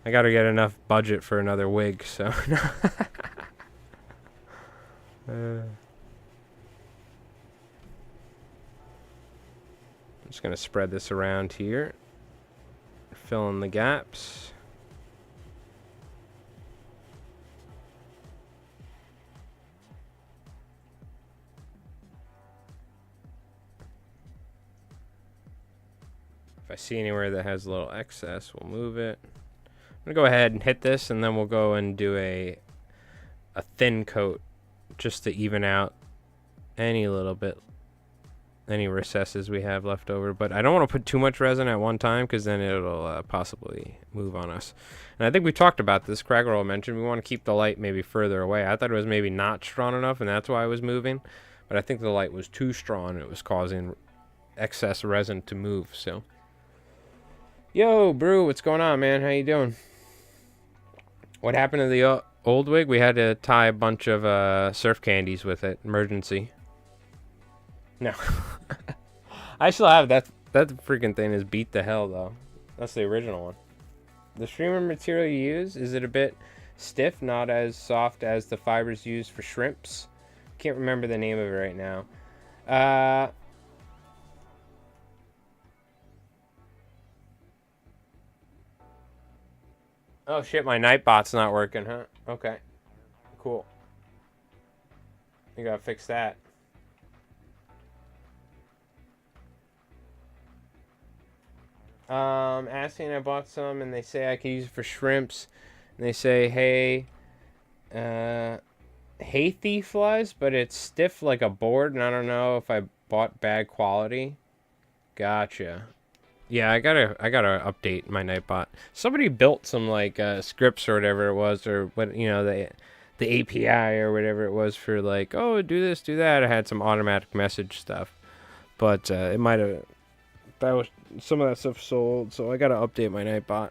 S1: I gotta get enough budget for another wig, so. I'm just gonna spread this around here. Fill in the gaps. If I see anywhere that has a little excess, we'll move it. I'm gonna go ahead and hit this, and then we'll go and do a thin coat just to even out any recesses we have left over. But I don't want to put too much resin at one time because then it'll possibly move on us. And I think we talked about this. Craggerl mentioned we want to keep the light maybe further away. I thought it was maybe not strong enough, and that's why I was moving. But I think the light was too strong. It was causing excess resin to move. So. Yo, Brew, what's going on, man? How you doing? What happened to the old wig? We had to tie a bunch of surf candies with it. Emergency. No. I still have that. That freaking thing is beat the hell, though. That's the original one. The streamer material you use, is it a bit stiff? Not as soft as the fibers used for shrimps? Can't remember the name of it right now. Oh shit, my Nightbot's not working, huh? Okay. Cool. You gotta fix that. Asking, I bought some and they say I can use it for shrimps. And they say, hey, Hathi flies, but it's stiff like a board, and I don't know if I bought bad quality. Gotcha. Yeah, I gotta update my Nightbot. Somebody built some like scripts or whatever it was, or what, you know, the API or whatever it was for like, oh, do this, do that. I had some automatic message stuff, but it might have, that was some of that stuff sold, so I gotta update my Nightbot.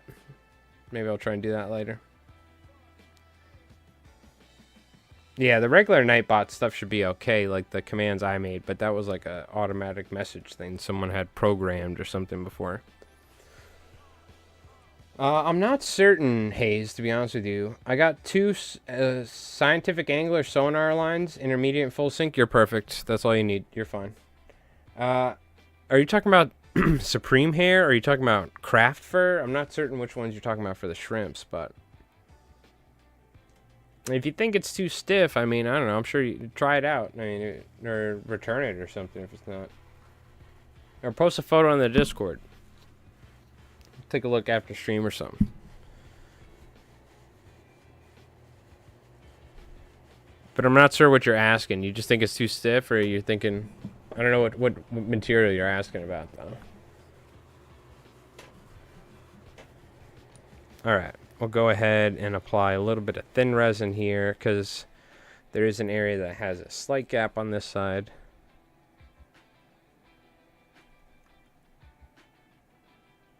S1: Maybe I'll try and do that later. Yeah, the regular Nightbot stuff should be okay, like the commands I made, but that was like a automatic message thing someone had programmed or something before. I'm not certain, Hayes, to be honest with you. I got two scientific angler sonar lines, intermediate and full sync. You're perfect. That's all you need. You're fine. Are you talking about Supreme hair, or are you talking about craft fur? I'm not certain which ones you're talking about for the shrimps, but if you think it's too stiff, I mean, I don't know. I'm sure you try it out. I mean, or return it or something if it's not. Or post a photo on the Discord. Take a look after stream or something. But I'm not sure what you're asking. You just think it's too stiff, or you're thinking... I don't know what material you're asking about, though. Alright, we'll go ahead and apply a little bit of thin resin here, because there is an area that has a slight gap on this side.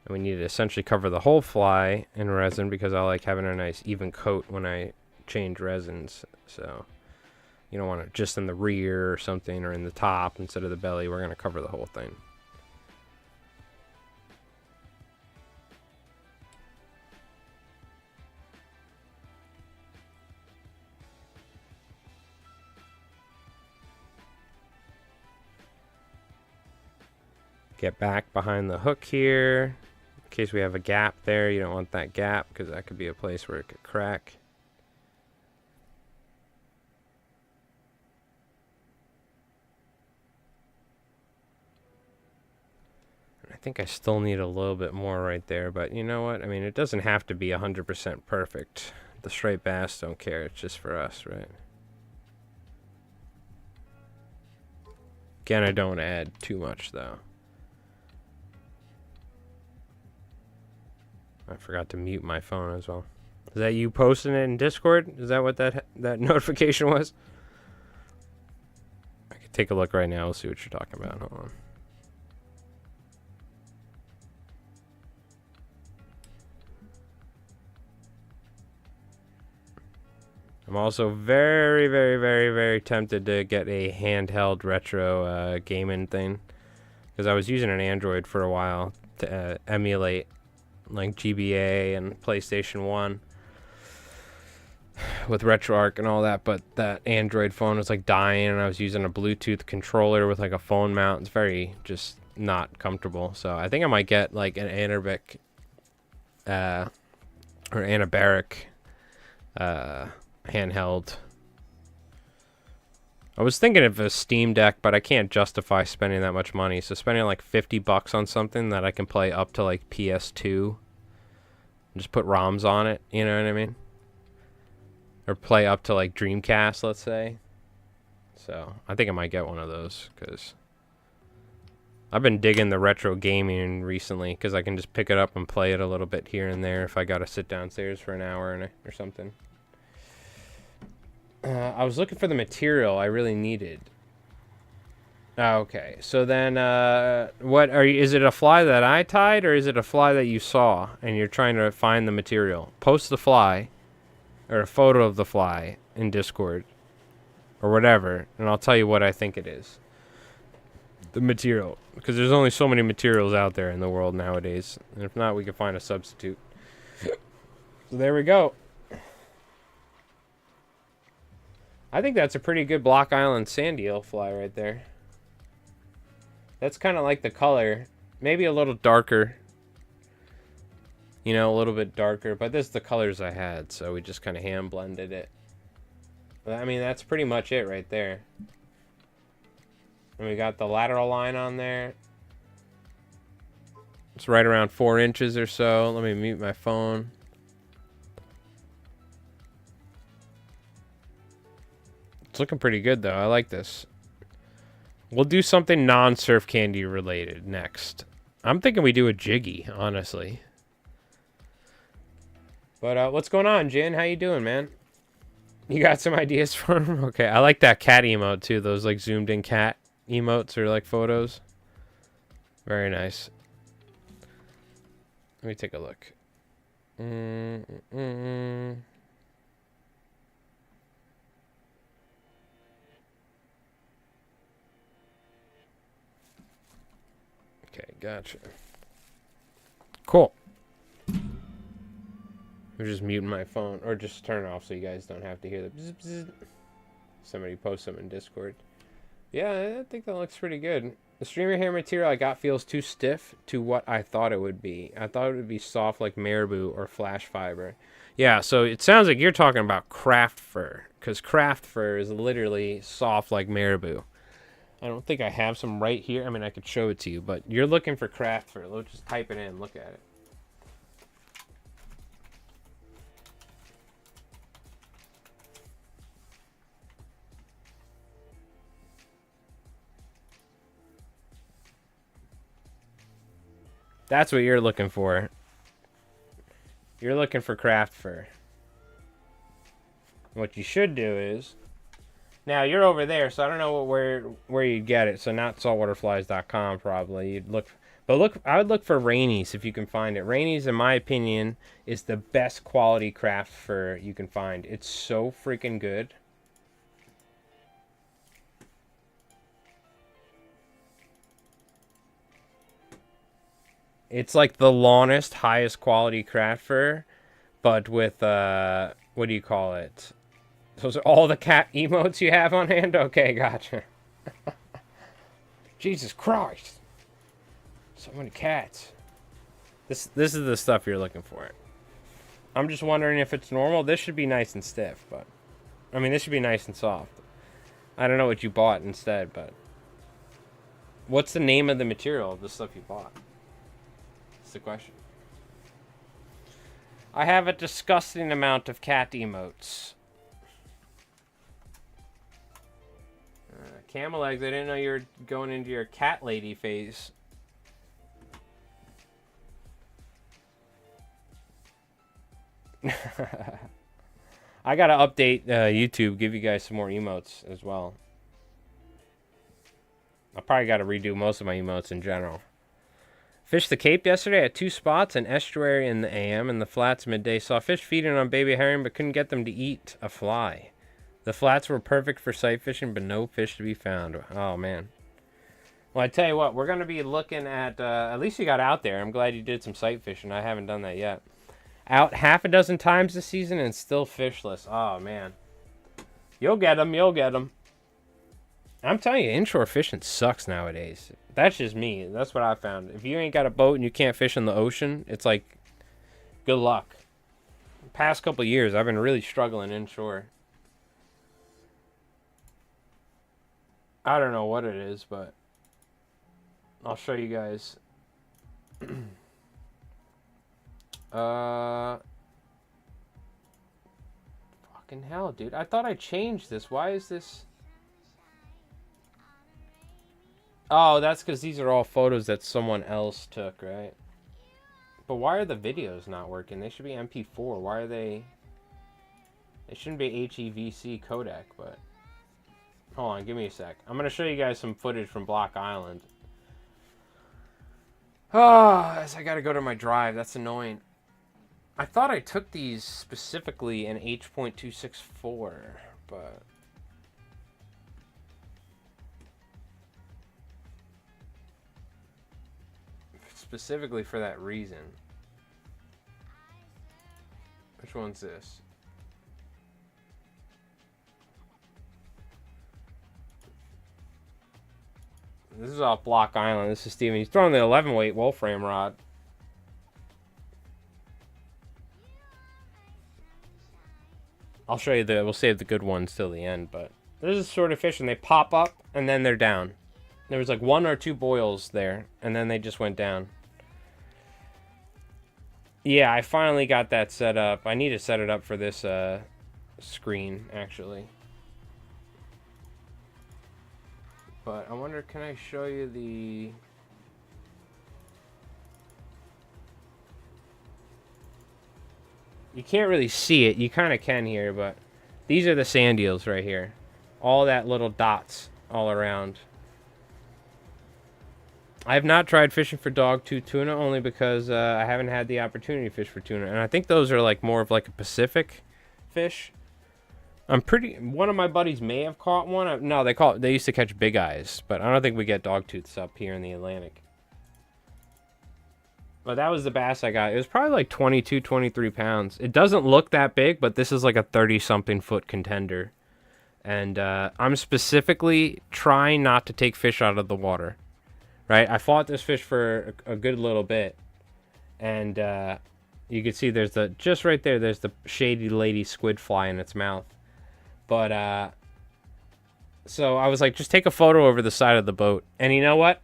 S1: And we need to essentially cover the whole fly in resin, because I like having a nice even coat when I change resins. So you don't want it just in the rear or something, or in the top instead of the belly. We're going to cover the whole thing. Get back behind the hook here. In case we have a gap there, you don't want that gap, because that could be a place where it could crack. I think I still need a little bit more right there, but you know what? I mean, it doesn't have to be 100% perfect. The striped bass don't care. It's just for us, right? Again, I don't want to add too much, though. I forgot to mute my phone as well. Is that you posting it in Discord? Is that what that notification was? I could take a look right now. We'll see what you're talking about. Hold on. I'm also very, very, very, very tempted to get a handheld retro gaming thing, because I was using an Android for a while to emulate like GBA and PlayStation 1 with RetroArch and all that, but that Android phone was like dying, and I was using a Bluetooth controller with like a phone mount. It's very just not comfortable. So I think I might get like an Anabic or Anabaric handheld. I was thinking of a Steam Deck, but I can't justify spending that much money. So spending like $50 on something that I can play up to like PS2, just put ROMs on it, you know what I mean? Or play up to like Dreamcast, let's say. So I think I might get one of those, because I've been digging the retro gaming recently, because I can just pick it up and play it a little bit here and there if I gotta sit downstairs for an hour or something. I was looking for the material I really needed. Okay, so then what are you? Is it a fly that I tied, or is it a fly that you saw and you're trying to find the material? Post the fly, or a photo of the fly in Discord, or whatever, and I'll tell you what I think it is. The material, because there's only so many materials out there in the world nowadays, and if not, we can find a substitute. So there we go. I think that's a pretty good Block Island Sandeel fly right there. That's kind of like the color. Maybe a little darker. You know, a little bit darker. But this is the colors I had, so we just kind of hand blended it. But, I mean, that's pretty much it right there. And we got the lateral line on there. It's right around 4 inches or so. Let me mute my phone. It's looking pretty good, though. I like this. We'll do something non-surf candy related next. I'm thinking we do a jiggy, honestly. But what's going on, Jin? How you doing, man? You got some ideas for him? Okay, I like that cat emote, too. Those, like, zoomed-in cat emotes or, like, photos. Very nice. Let me take a look. Okay, gotcha. Cool. I'm just muting my phone, or just turn it off so you guys don't have to hear the bzz, bzz. Somebody post something in Discord. Yeah, I think that looks pretty good. The streamer hair material I got feels too stiff to what I thought it would be. I thought it would be soft like marabou or flash fiber. Yeah, so it sounds like you're talking about craft fur, because craft fur is literally soft like marabou. I don't think I have some right here. I mean, I could show it to you, but you're looking for craft fur. Let's just type it in. Look at it. That's what you're looking for. You're looking for craft fur. What you should do is, now you're over there, so I don't know where you'd get it. So not saltwaterflies.com probably. You'd look, but look, I would look for Rainey's if you can find it. Rainey's, in my opinion, is the best quality craft fur you can find. It's so freaking good. It's like the longest, highest quality craft fur, but with what do you call it? Those are all the cat emotes you have on hand? Okay, gotcha. Jesus Christ. So many cats. This is the stuff you're looking for. I'm just wondering if it's normal. This should be nice and stiff, but I mean, this should be nice and soft. I don't know what you bought instead, but what's the name of the material of the stuff you bought? That's the question. I have a disgusting amount of cat emotes. Camel eggs, I didn't know you were going into your cat lady phase. I gotta update YouTube, give you guys some more emotes as well. I probably gotta redo most of my emotes in general. Fished the Cape yesterday at 2 spots, an estuary in the AM and the flats midday. Saw fish feeding on baby herring, but couldn't get them to eat a fly. The flats were perfect for sight fishing, but no fish to be found. Oh, man. Well, I tell you what, we're going to be looking at least you got out there. I'm glad you did some sight fishing. I haven't done that yet. Out half a dozen times this season and still fishless. Oh, man. You'll get them. You'll get them. I'm telling you, inshore fishing sucks nowadays. That's just me. That's what I found. If you ain't got a boat and you can't fish in the ocean, it's like, good luck. The past couple years, I've been really struggling inshore. I don't know what it is, but I'll show you guys. Fucking hell, dude. I thought I changed this. Why is this? Oh, that's because these are all photos that someone else took, right? But why are the videos not working? They should be MP4. Why are they? It shouldn't be HEVC codec, but... Hold on, give me a sec. I'm going to show you guys some footage from Block Island. Oh, I got to go to my drive. That's annoying. I thought I took these specifically in H.264, but... specifically for that reason. Which one's this? This is off Block Island. This is Steven. He's throwing the 11 weight Wolfram rod. I'll show you we'll save the good ones till the end, but this is sort of fish and they pop up and then they're down. There was like 1 or 2 boils there and then they just went down. Yeah, I finally got that set up. I need to set it up for this screen, actually. But I wonder, can I show you the... You can't really see it. You kind of can here, but these are the Sandeels right here. All that little dots all around. I have not tried fishing for dogtooth tuna only because I haven't had the opportunity to fish for tuna. And I think those are like more of like a Pacific fish. One of my buddies may have caught one. No, they used to catch big eyes, but I don't think we get dogtooths up here in the Atlantic. But that was the bass I got. It was probably like 22, 23 pounds. It doesn't look that big, but this is like a 30-something foot contender. And I'm specifically trying not to take fish out of the water. Right? I fought this fish for a good little bit. And you can see there's just right there, there's the shady lady squid fly in its mouth. But, so I was like, just take a photo over the side of the boat. And you know what?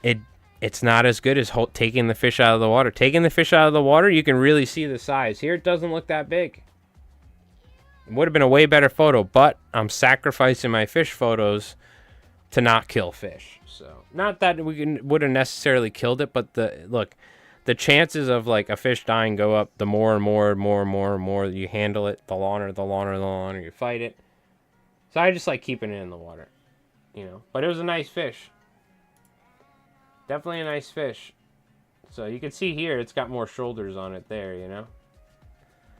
S1: It's not as good as taking the fish out of the water. Taking the fish out of the water, you can really see the size. Here, it doesn't look that big. It would have been a way better photo, but I'm sacrificing my fish photos to not kill fish. So, not that we would have necessarily killed it, but look, the chances of like a fish dying go up the more and more and more and more and more you handle it, the longer you fight it. So I just like keeping it in the water, you know. But it was a nice fish. Definitely a nice fish. So you can see here, it's got more shoulders on it there, you know.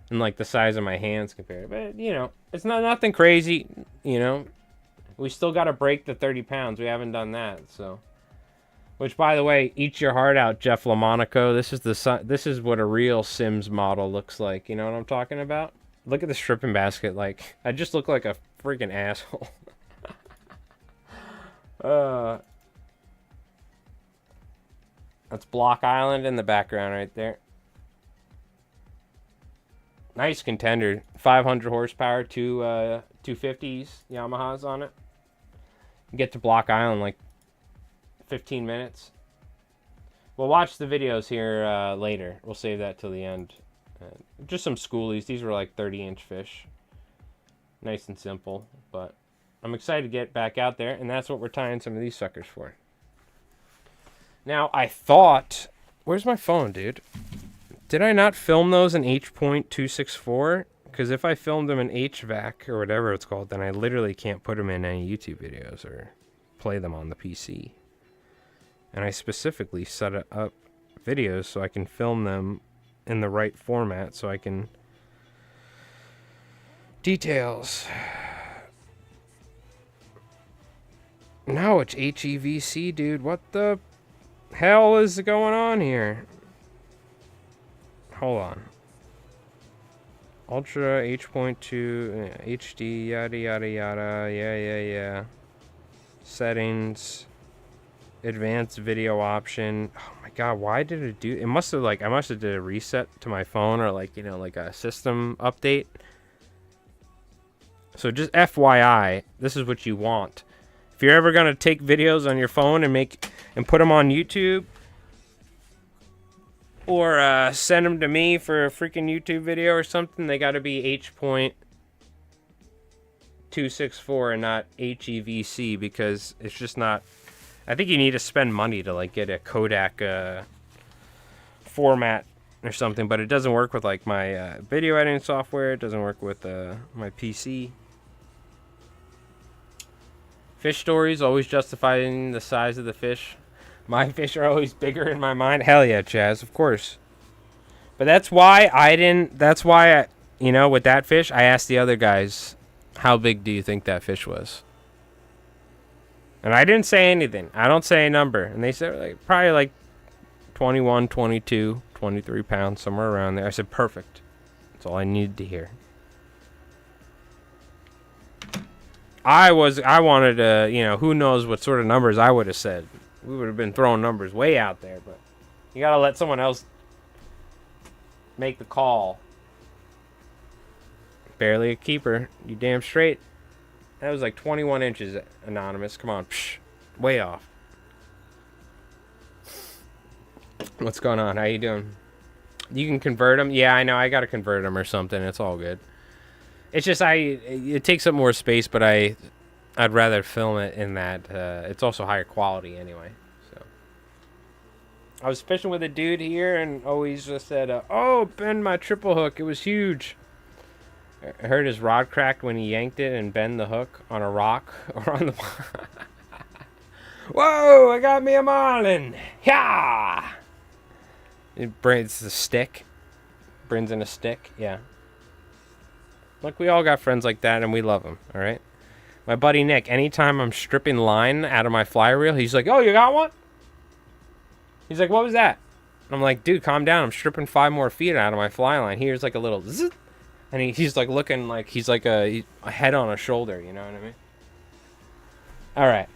S1: And like the size of my hands compared. But, you know, it's not nothing crazy, you know. We still got to break the 30 pounds. We haven't done that, so. Which, by the way, eat your heart out, Jeff LaMonaco. This is what a real Sims model looks like. You know what I'm talking about? Look at the stripping basket. Like, I just look like a freaking asshole. That's Block Island in the background right there. Nice contender. 500 horsepower, 250s Yamahas on it. You get to Block Island like 15 minutes. We'll watch the videos here later. We'll save that till the end. Just some schoolies. These were like 30-inch fish. Nice and simple. But I'm excited to get back out there, and that's what we're tying some of these suckers for. Now, I thought... Where's my phone, dude? Did I not film those in H.264? Because if I filmed them in HVAC, or whatever it's called, then I literally can't put them in any YouTube videos or play them on the PC. And I specifically set up videos so I can film them in the right format so I can... Details. No, it's HEVC, dude. What the hell is going on here? Hold on. Ultra H.2 HD yada yada yada. Yeah. Settings. Advanced video option. Oh my god, why did it do... It must have like... I must have did a reset to my phone or like, you know, like a system update. So just FYI, this is what you want. If you're ever going to take videos on your phone and put them on YouTube, or send them to me for a freaking YouTube video or something, they got to be H.264 and not HEVC, because it's just not... I think you need to spend money to like get a Kodak format or something, but it doesn't work with like my video editing software. It doesn't work with my PC. Fish stories, always justifying the size of the fish. My fish are always bigger in my mind. Hell yeah, Chaz, of course. But that's why you know, with that fish, I asked the other guys, how big do you think that fish was? And I didn't say anything. I don't say a number. And they said like probably like 21, 22, 23 pounds, somewhere around there. I said, perfect. That's all I needed to hear. I wanted to, you know, who knows what sort of numbers I would have said. We would have been throwing numbers way out there, but you got to let someone else make the call. Barely a keeper. You damn straight. That was like 21 inches, Anonymous. Come on. Psh, way off. What's going on? How you doing? You can convert them? Yeah, I know. I got to convert them or something. It's all good. It's just it takes up more space, but I'd rather film it in that. It's also higher quality anyway. So I was fishing with a dude here and always just said, "Oh, bend my triple hook. It was huge." I heard his rod cracked when he yanked it and bend the hook on a rock or on the... Whoa, I got me a marlin. Yeah. It brings the stick. Brings in a stick. Yeah. Look, we all got friends like that and we love them. All right. My buddy Nick, anytime I'm stripping line out of my fly reel, he's like, "Oh, you got one?" He's like, "What was that?" I'm like, "Dude, calm down. I'm stripping 5 more feet out of my fly line." Here's like a little zzz. And he's like looking like he's like a head on a shoulder, you know what I mean? All right.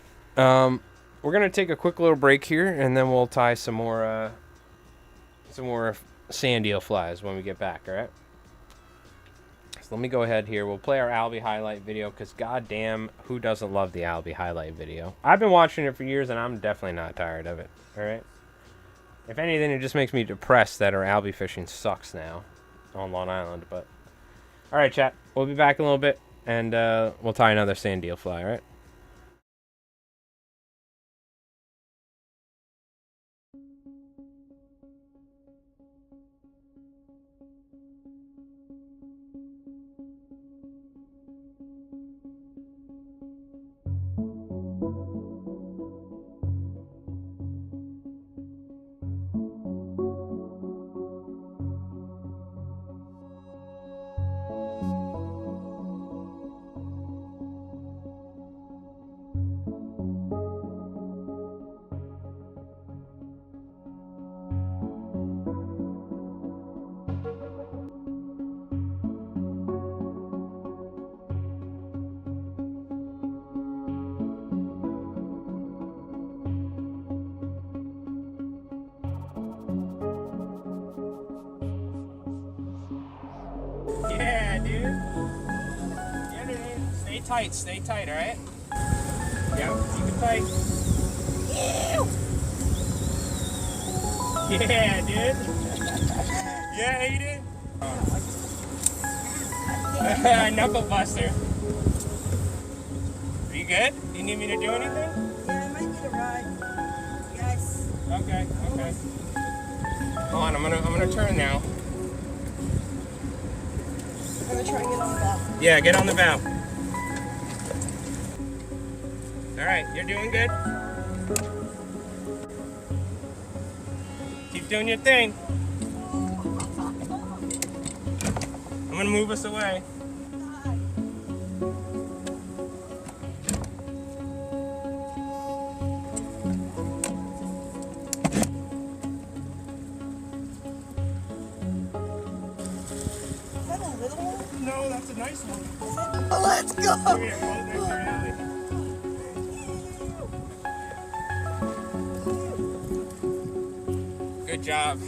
S1: We're going to take a quick little break here, and then we'll tie some more Sandeel flies when we get back, all right? So let me go ahead here. We'll play our Albie highlight video, because goddamn, who doesn't love the Albie highlight video? I've been watching it for years, and I'm definitely not tired of it, all right? If anything, it just makes me depressed that our Albie fishing sucks now on Long Island, but... All right, chat. We'll be back in a little bit, and we'll tie another Sandeel fly, all right? dude. Get it in. Stay tight, alright? Yep, keep it tight. Yeah, dude. Yeah, Aiden. Knuckle buster. Are you good? Do you need me to do anything?
S2: Yeah, I might need a ride. Yes.
S1: Okay. Hold on, I'm gonna turn now.
S2: I'm gonna try and get on the bow.
S1: Yeah, get on the bow. Alright, you're doing good. Keep doing your thing. I'm gonna move us away.
S2: Is that a little one?
S1: No, that's a nice one.
S2: Oh, let's go!
S1: Come here, hold next to your alley. Good job.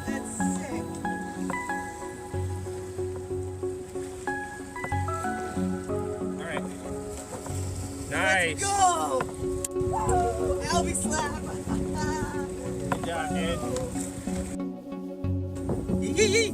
S2: That's sick.
S1: Alright. Nice.
S2: Let's go! Woo! Albie slap!
S1: Good job, dude.
S2: Yee!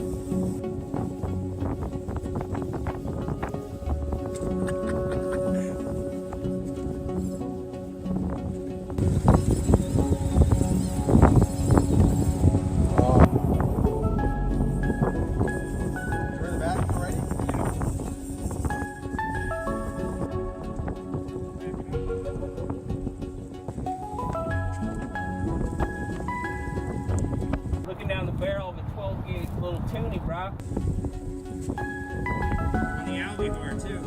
S1: Looking down the barrel of a 12 gauge little tuny, bro. On the alligator too.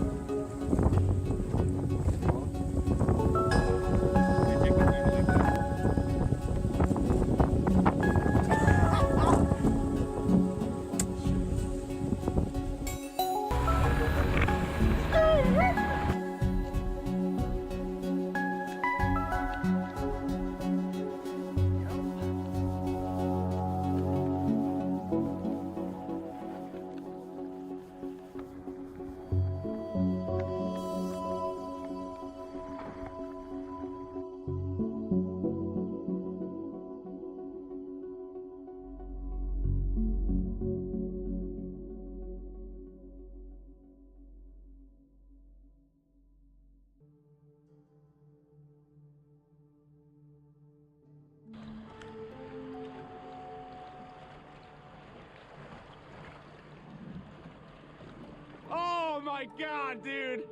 S1: Oh my god, dude!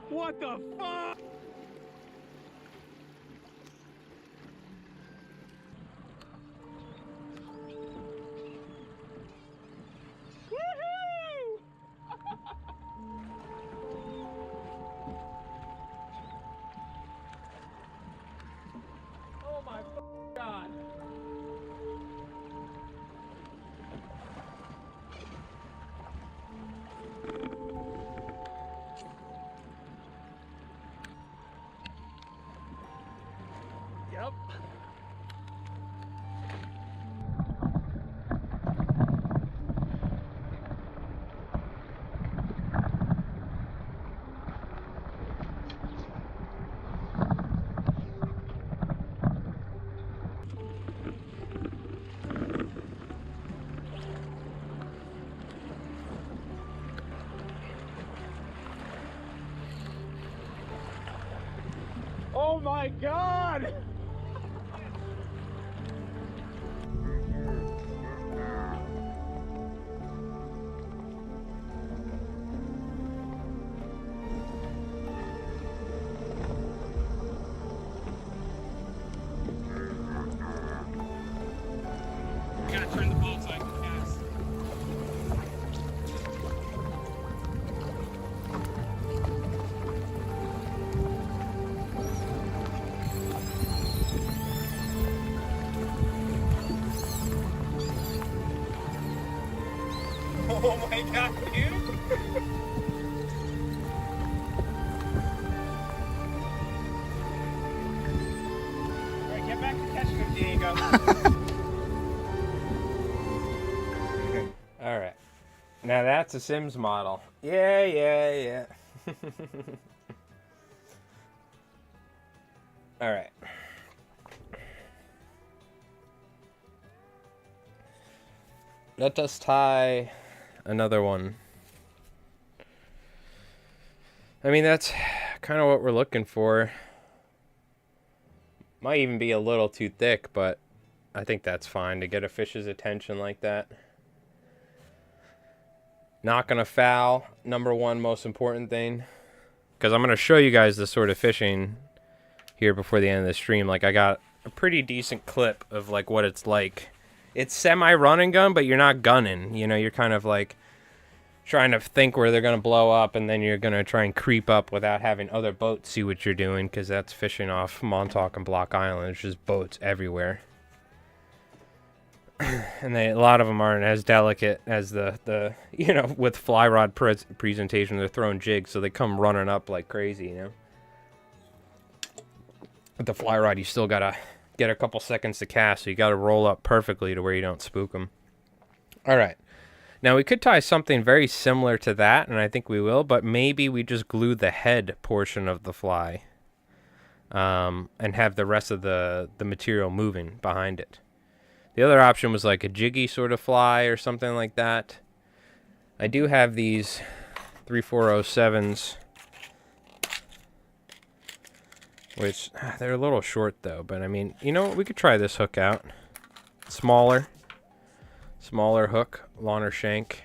S1: What the fuck? Woohoo! Oh my god. Yep. Oh my god! I gotta turn the boat so I can cast. Oh my god, dude! Alright, get back to catch 50, Diego. Now that's a Sims model. Yeah, yeah, yeah. All right. Let us tie another one. I mean, that's kind of what we're looking for. Might even be a little too thick, but I think that's fine to get a fish's attention like that. Not gonna foul, number one most important thing. Because I'm gonna show you guys the sort of fishing here before the end of the stream. Like, I got a pretty decent clip of like what it's like. It's semi-run and gun, but you're not gunning. You know, you're kind of like trying to think where they're going to blow up, and then you're going to try and creep up without having other boats see what you're doing, because that's fishing off Montauk and Block Island. There's just boats everywhere. And a lot of them aren't as delicate as the you know, with fly rod presentation, they're throwing jigs, so they come running up like crazy, you know. With the fly rod, you still got to get a couple seconds to cast, so you got to roll up perfectly to where you don't spook them. All right. Now, we could tie something very similar to that, and I think we will, but maybe we just glue the head portion of the fly and have the rest of the material moving behind it. The other option was like a jiggy sort of fly or something like that. I do have these 3407s, which they're a little short though, but I mean, you know what? We could try this hook out. Smaller hook, longer shank.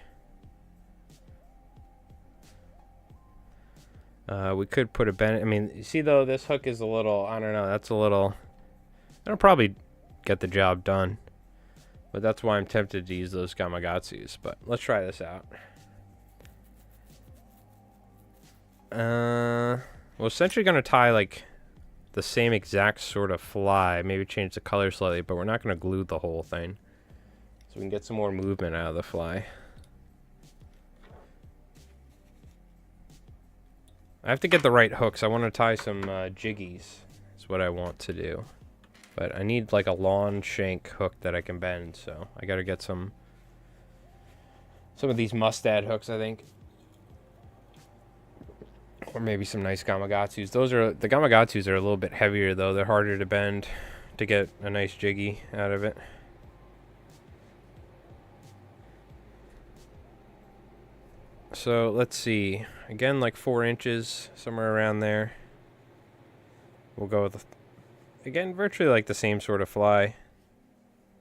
S1: We could put a bend. I mean, you see though, this hook is a little, I don't know, that's a little, that'll probably get the job done. But that's why I'm tempted to use those Gamakatsus. But let's try this out. We're essentially going to tie like the same exact sort of fly. Maybe change the color slightly, but we're not going to glue the whole thing. So we can get some more movement out of the fly. I have to get the right hooks. I want to tie some jiggies. That's what I want to do. But I need like a long shank hook that I can bend, so I gotta get some of these mustad hooks, I think. Or maybe some nice Gamakatsus. The Gamakatsus are a little bit heavier though. They're harder to bend to get a nice jiggy out of it. So let's see. Again, like 4 inches, somewhere around there. We'll go with again, virtually like the same sort of fly.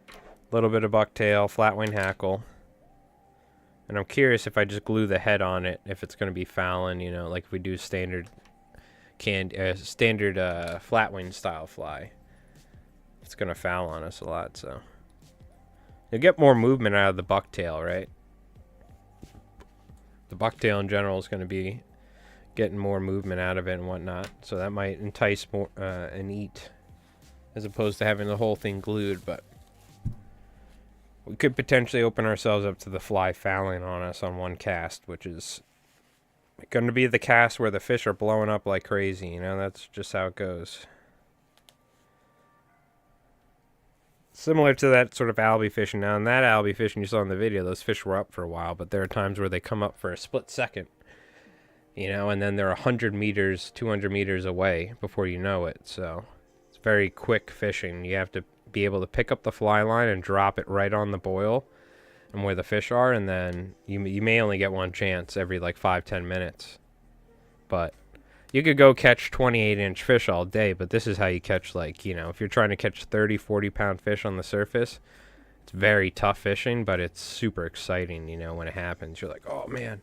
S1: A little bit of bucktail, flat wing hackle. And I'm curious if I just glue the head on it, if it's going to be fouling, you know, like if we do standard flat wing style fly. It's going to foul on us a lot, so. You'll get more movement out of the bucktail, right? The bucktail in general is going to be getting more movement out of it and whatnot. So that might entice more and eat, as opposed to having the whole thing glued. But we could potentially open ourselves up to the fly fouling on us on one cast, which is going to be the cast where the fish are blowing up like crazy. You know, that's just how it goes. Similar to that sort of albie fishing. Now, in that albie fishing you saw in the video, those fish were up for a while, but there are times where they come up for a split second, you know, and then they're 100 meters, 200 meters away before you know it. So it's very quick fishing. You have to be able to pick up the fly line and drop it right on the boil and where the fish are, and then you may only get one chance every like 5-10 minutes. But you could go catch 28-inch fish all day, but this is how you catch, like, you know, if you're trying to catch 30-40 pound fish on the surface, it's very tough fishing, but it's super exciting, you know, when it happens. You're like, oh man.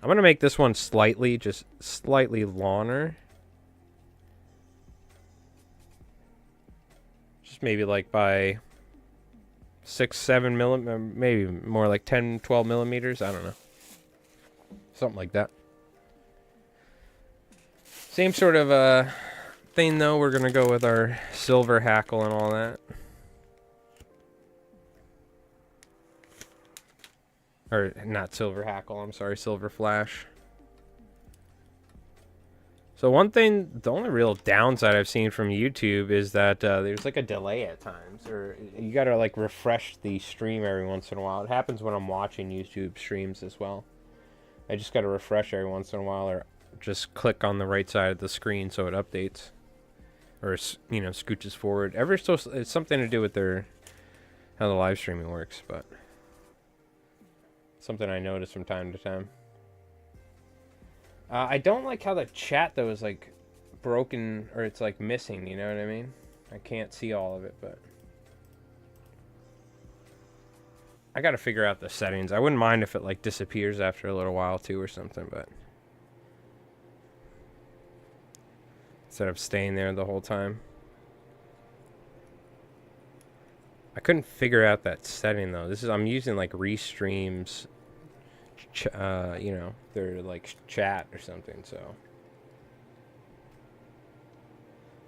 S1: I'm going to make this one just slightly longer. Just maybe like by 6-7 millimeters, maybe more like 10-12 millimeters. I don't know. Something like that. Same sort of thing though. We're going to go with our silver hackle and all that. Or not silver hackle, I'm sorry, silver flash. So one thing, the only real downside I've seen from YouTube is that there's like a delay at times, or you gotta like refresh the stream every once in a while. It happens when I'm watching YouTube streams as well. I just gotta refresh every once in a while, or just click on the right side of the screen so it updates, or scooches forward. It's something to do with how the live streaming works, but something I notice from time to time. I don't like how the chat, though, is, like, broken, or it's, like, missing, you know what I mean? I can't see all of it, but... I gotta figure out the settings. I wouldn't mind if it, like, disappears after a little while, too, or something, but... Instead of staying there the whole time. I couldn't figure out that setting, though. I'm using, like, Restream's... they're like chat or something, so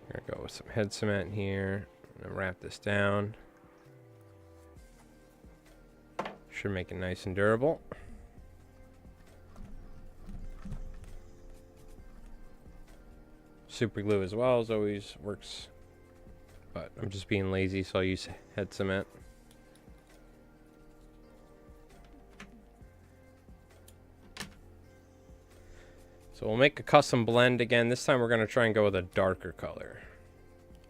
S1: I'm gonna go with some head cement here. I'm gonna wrap this down. Should make it nice and durable. Super glue as well as always works, but I'm just being lazy, so I'll use head cement. So we'll make a custom blend again. This time we're going to try and go with a darker color.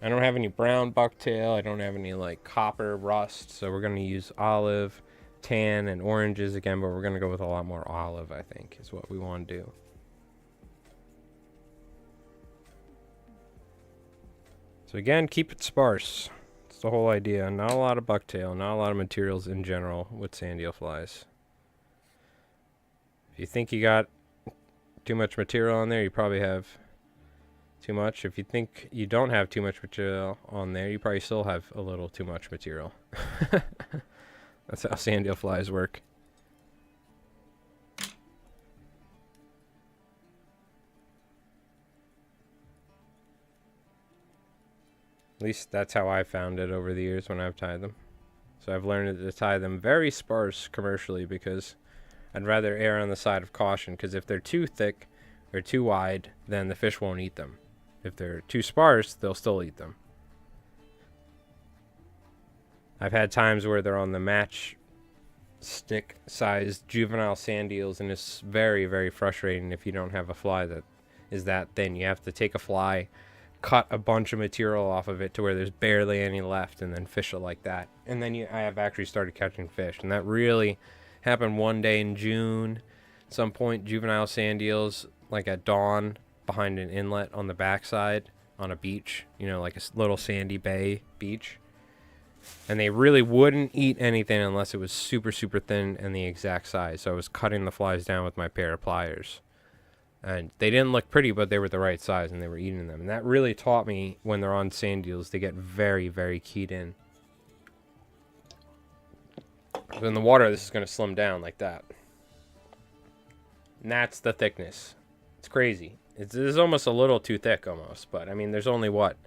S1: I don't have any brown bucktail. I don't have any like copper rust. So we're going to use olive, tan, and oranges again. But we're going to go with a lot more olive, I think, is what we want to do. So again, keep it sparse. It's the whole idea. Not a lot of bucktail. Not a lot of materials in general with Sandeel flies. If you think you got too much material on there, you probably have too much. If you think you don't have too much material on there, you probably still have a little too much material. That's how Sandeel flies work. At least that's how I found it over the years when I've tied them. So I've learned to tie them very sparse commercially, because I'd rather err on the side of caution, because if they're too thick or too wide, then the fish won't eat them. If they're too sparse, they'll still eat them. I've had times where they're on the match stick-sized juvenile sandeels, and it's very, very frustrating if you don't have a fly that is that thin. You have to take a fly, cut a bunch of material off of it to where there's barely any left, and then fish it like that. And then I have actually started catching fish, and that really happened one day in June. At some point, juvenile sandeels, like at dawn, behind an inlet on the backside on a beach, like a little sandy bay beach. And they really wouldn't eat anything unless it was super, super thin and the exact size. So I was cutting the flies down with my pair of pliers. And they didn't look pretty, but they were the right size, and they were eating them. And that really taught me, when they're on sandeels, they get very, very keyed in. So in the water, this is going to slim down like that. And that's the thickness. It's crazy. It's almost a little too thick, almost. But, I mean, there's only, what,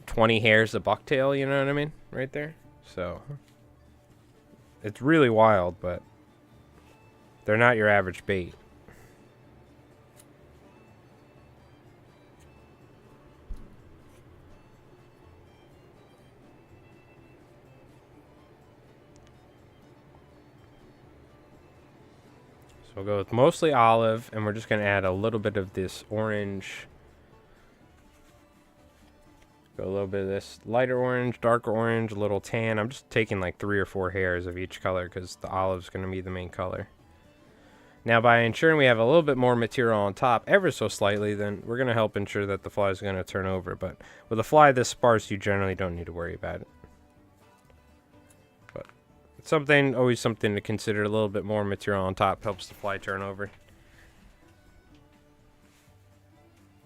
S1: 20 hairs of bucktail, you know what I mean? Right there. So, it's really wild, but they're not your average bait. So we'll go with mostly olive, and we're just going to add a little bit of this orange. Go a little bit of this lighter orange, darker orange, a little tan. I'm just taking like 3 or 4 hairs of each color, because the olive's going to be the main color. Now, by ensuring we have a little bit more material on top, ever so slightly, then we're going to help ensure that the fly is going to turn over. But with a fly this sparse, you generally don't need to worry about it. But it's always something to consider. A little bit more material on top helps the fly turn over.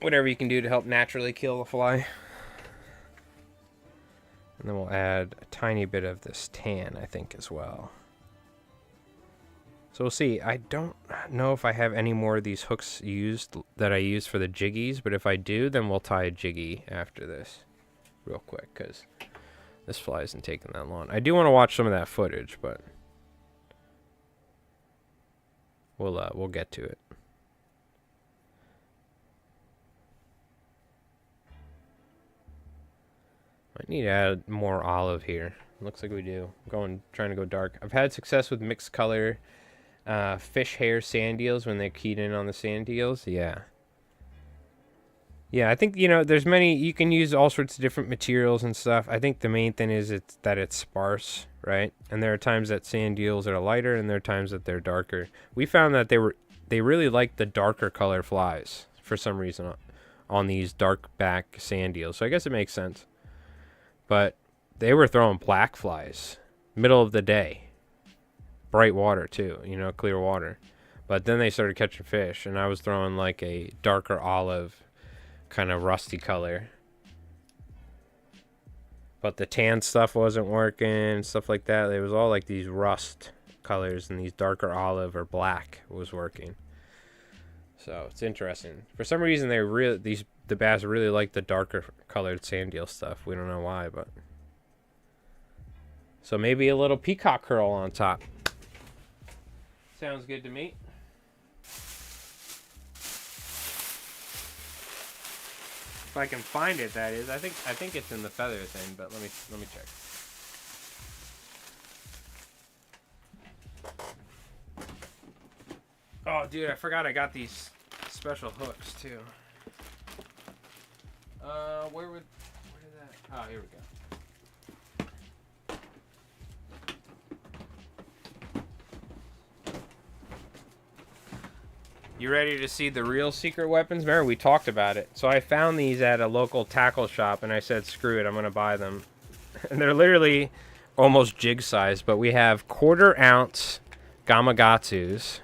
S1: Whatever you can do to help naturally kill the fly. And then we'll add a tiny bit of this tan, I think, as well. So we'll see. I don't know if I have any more of these hooks used that I use for the jiggies, but if I do, then we'll tie a jiggy after this real quick, because this fly isn't taking that long. I do want to watch some of that footage, but we'll get to it. I need to add more olive here. Looks like we do. Trying to go dark. I've had success with mixed color fish hair sand eels when they keyed in on the sand eels. Yeah. Yeah, I think, there's many, you can use all sorts of different materials and stuff. I think the main thing is that it's sparse, right? And there are times that sand eels are lighter and there are times that they're darker. We found that they really like the darker color flies for some reason on these dark back sand eels. So I guess it makes sense. But they were throwing black flies, middle of the day. Bright water too, clear water. But then they started catching fish and I was throwing like a darker olive kind of rusty color, but the tan stuff wasn't working, stuff like that. It was all like these rust colors, and these darker olive or black was working. So it's interesting. For some reason, the bass really like the darker colored sand eel stuff. We don't know why, but so maybe a little peacock curl on top. Sounds good to me. If I can find it, that is. I think it's in the feather thing, but let me check. Oh, dude, I forgot I got these special hooks too. Where did that? Oh, here we go. You ready to see the real secret weapons? Remember, we talked about it. So I found these at a local tackle shop, and I said, screw it, I'm going to buy them. And they're literally almost jig size, but we have 1/4 ounce Gamakatsus.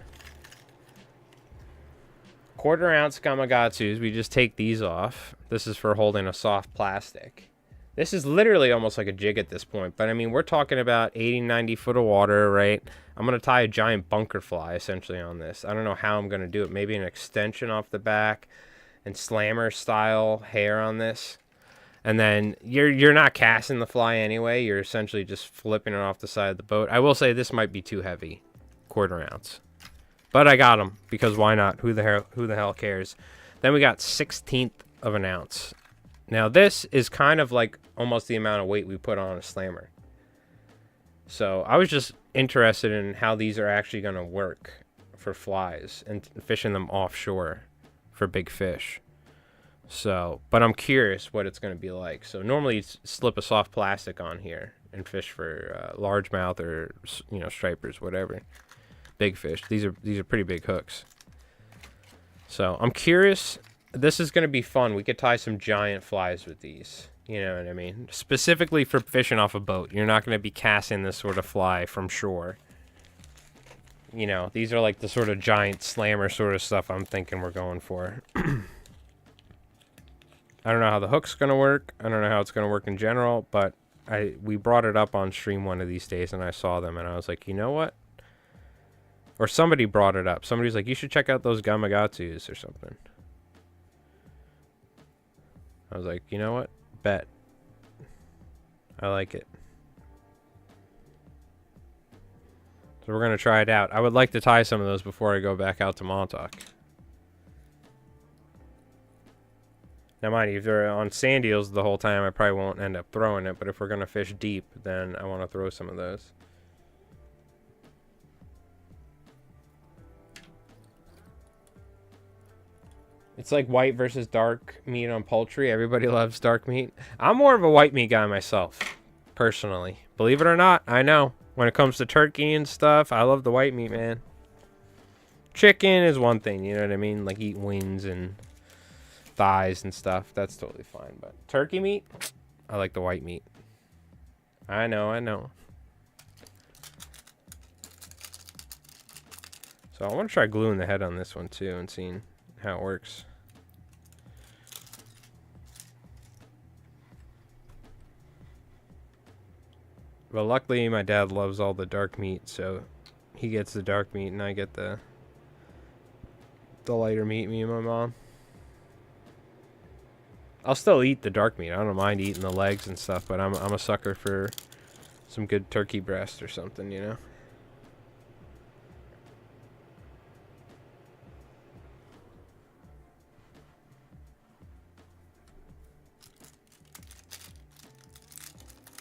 S1: 1/4 ounce Gamakatsus. We just take these off. This is for holding a soft plastic. This is literally almost like a jig at this point, but I mean, we're talking about 80, 90 foot of water, right? I'm going to tie a giant bunker fly essentially on this. I don't know how I'm going to do it. Maybe an extension off the back and slammer style hair on this. And then you're not casting the fly anyway. You're essentially just flipping it off the side of the boat. I will say this might be too heavy, 1/4 ounce. But I got them because why not? Who the hell cares? Then we got 1/16 of an ounce. Now this is kind of like almost the amount of weight we put on a slammer. So I was just interested in how these are actually going to work for flies and fishing them offshore for big fish. So, but I'm curious what it's going to be like. So normally you slip a soft plastic on here and fish for largemouth or stripers, whatever, big fish. These are pretty big hooks. So I'm curious. This is going to be fun. We could tie some giant flies with these. You know what I mean? Specifically for fishing off a boat. You're not going to be casting this sort of fly from shore. These are like the sort of giant slammer sort of stuff I'm thinking we're going for. I don't know how the hook's going to work. I don't know how it's going to work in general, but we brought it up on stream one of these days, and I saw them, and I was like, you know what? Or somebody brought it up. Somebody's like, you should check out those Gamakatsus or something. I was like, you know what? Bet. I like it. So we're going to try it out. I would like to tie some of those before I go back out to Montauk. Now, mind you, if they're on sand eels the whole time, I probably won't end up throwing it. But if we're going to fish deep, then I want to throw some of those. It's like white versus dark meat on poultry. Everybody loves dark meat. I'm more of a white meat guy myself, personally. Believe it or not, I know. When it comes to turkey and stuff, I love the white meat, man. Chicken is one thing, you know what I mean? Like eat wings and thighs and stuff. That's totally fine. But turkey meat, I like the white meat. I know. So I want to try gluing the head on this one too and seeing how it works. But luckily my dad loves all the dark meat, so he gets the dark meat and I get the lighter meat, me and my mom. I'll still eat the dark meat. I don't mind eating the legs and stuff, but I'm a sucker for some good turkey breast or something, you know.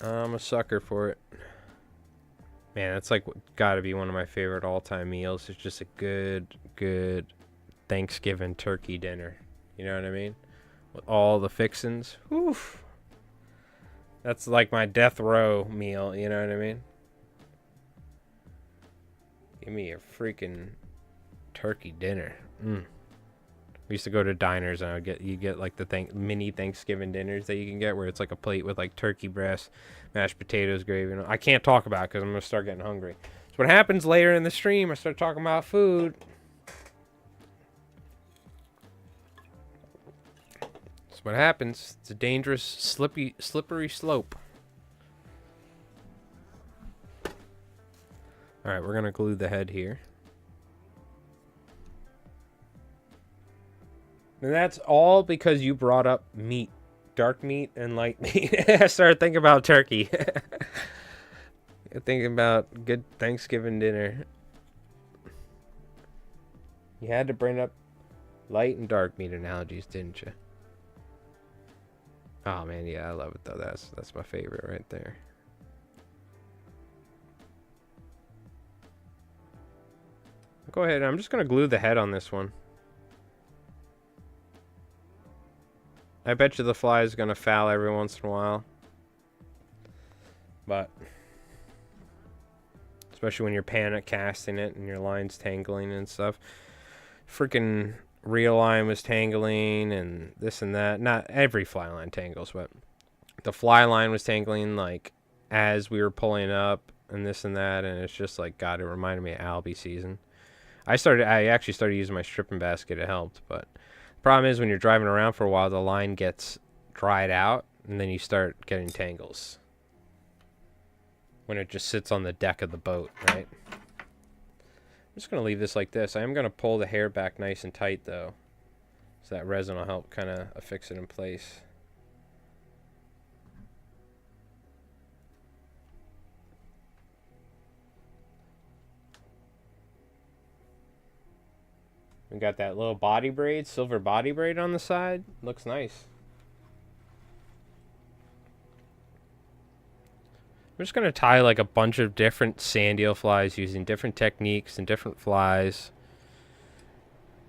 S1: I'm a sucker for it. Man, that's like got to be one of my favorite all-time meals. It's just a good Thanksgiving turkey dinner. You know what I mean? With all the fixins. Oof. That's like my death row meal. You know what I mean? Give me a freaking turkey dinner. We used to go to diners and you get like the mini Thanksgiving dinners that you can get where it's like a plate with like turkey breast, mashed potatoes, gravy. I can't talk about it because I'm gonna start getting hungry. So what happens later in the stream? I start talking about food. That's what happens. It's a dangerous, slippery slope. All right, we're gonna glue the head here. And that's all because you brought up meat. Dark meat and light meat. I started thinking about turkey. Thinking about good Thanksgiving dinner. You had to bring up light and dark meat analogies, didn't you? Oh man, yeah, I love it though. That's my favorite right there. Go ahead. I'm just gonna glue the head on this one. I bet you the fly is gonna foul every once in a while. But especially when you're panic casting it and your line's tangling and stuff. Freaking reel line was tangling and this and that. Not every fly line tangles, but the fly line was tangling like as we were pulling up and this and that, and it's just like, God, it reminded me of Albie season. I actually started using my stripping basket. It helped, but the problem is when you're driving around for a while, the line gets dried out, and then you start getting tangles when it just sits on the deck of the boat, right? I'm just going to leave this like this. I am going to pull the hair back nice and tight, though, so that resin will help kind of affix it in place. We got that little body braid, silver body braid on the side. Looks nice. I'm just going to tie like a bunch of different Sandeel flies using different techniques and different flies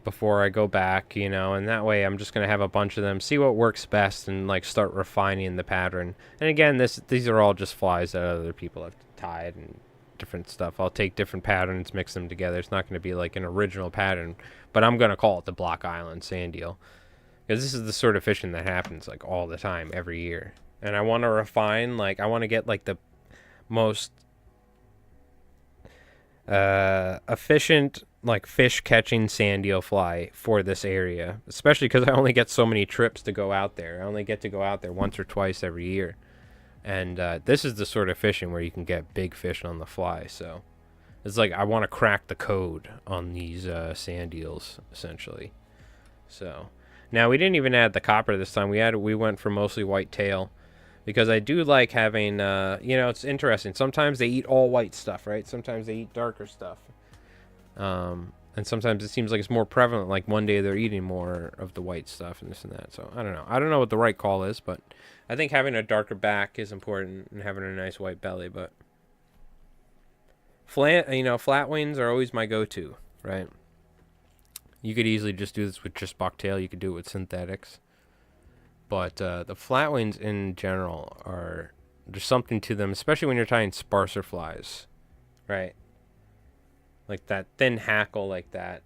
S1: before I go back, you know, and that way I'm just going to have a bunch of them, see what works best, and like start refining the pattern. And again, these are all just flies that other people have tied and different stuff. I'll take different patterns, mix them together. It's not going to be like an original pattern, but I'm going to call it the Block Island Sandeel because this is the sort of fishing that happens like all the time, every year. And I want to refine, like I want to get like the most efficient like fish catching Sandeel fly for this area, especially because I only get so many trips to go out there. I only get to go out there once or twice every year, and this is the sort of fishing where you can get big fish on the fly. So it's like I want to crack the code on these Sandeels essentially. So now we didn't even add the copper this time. We went for mostly white tail. Because I do like having, you know, it's interesting. Sometimes they eat all white stuff, right? Sometimes they eat darker stuff. And sometimes it seems like it's more prevalent. Like one day they're eating more of the white stuff and this and that. So I don't know. I don't know what the right call is, but I think having a darker back is important and having a nice white belly. But flat wings are always my go-to, right? You could easily just do this with just bucktail. You could do it with synthetics. But the flatwings in general there's something to them, especially when you're tying sparser flies, right? Like that thin hackle like that,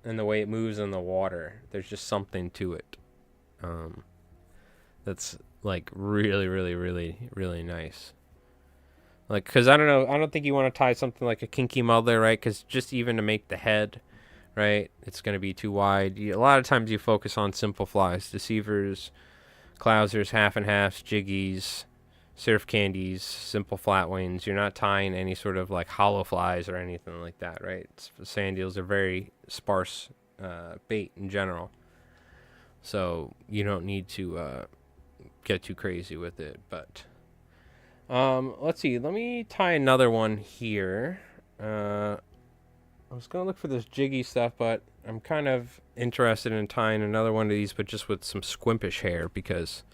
S1: and the way it moves in the water, there's just something to it. That's like really, really, really, really nice. Like, because I don't think you want to tie something like a kinky mother, right? Because just even to make the head, right, it's going to be too wide. A lot of times you focus on simple flies, deceivers, clousers, half and halves, jiggies, surf candies, simple flatwings. You're not tying any sort of like hollow flies or anything like that, right? Sandeels are very sparse bait in general, so you don't need to get too crazy with it. But let's see. Let me tie another one here. I was gonna look for this jiggy stuff, but I'm kind of interested in tying another one of these, but just with some squimpish hair, because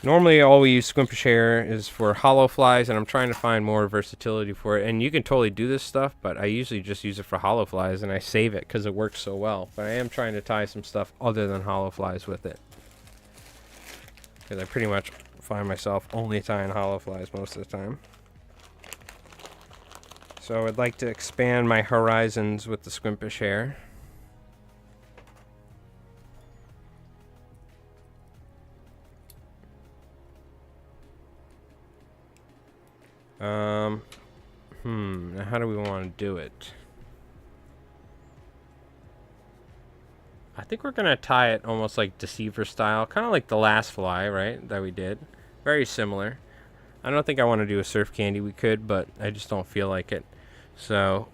S1: Normally, all we use Squimpish hair is for hollow flies, and I'm trying to find more versatility for it. And you can totally do this stuff, but I usually just use it for hollow flies, and I save it because it works so well. But I am trying to tie some stuff other than hollow flies with it, because I pretty much find myself only tying hollow flies most of the time. So I'd like to expand my horizons with the Squimpish hair. Now how do we want to do it? I think we're gonna tie it almost like Deceiver style, kind of like the last fly, right, that we did. Very similar. I don't think I want to do a surf candy. We could, but I just don't feel like it. So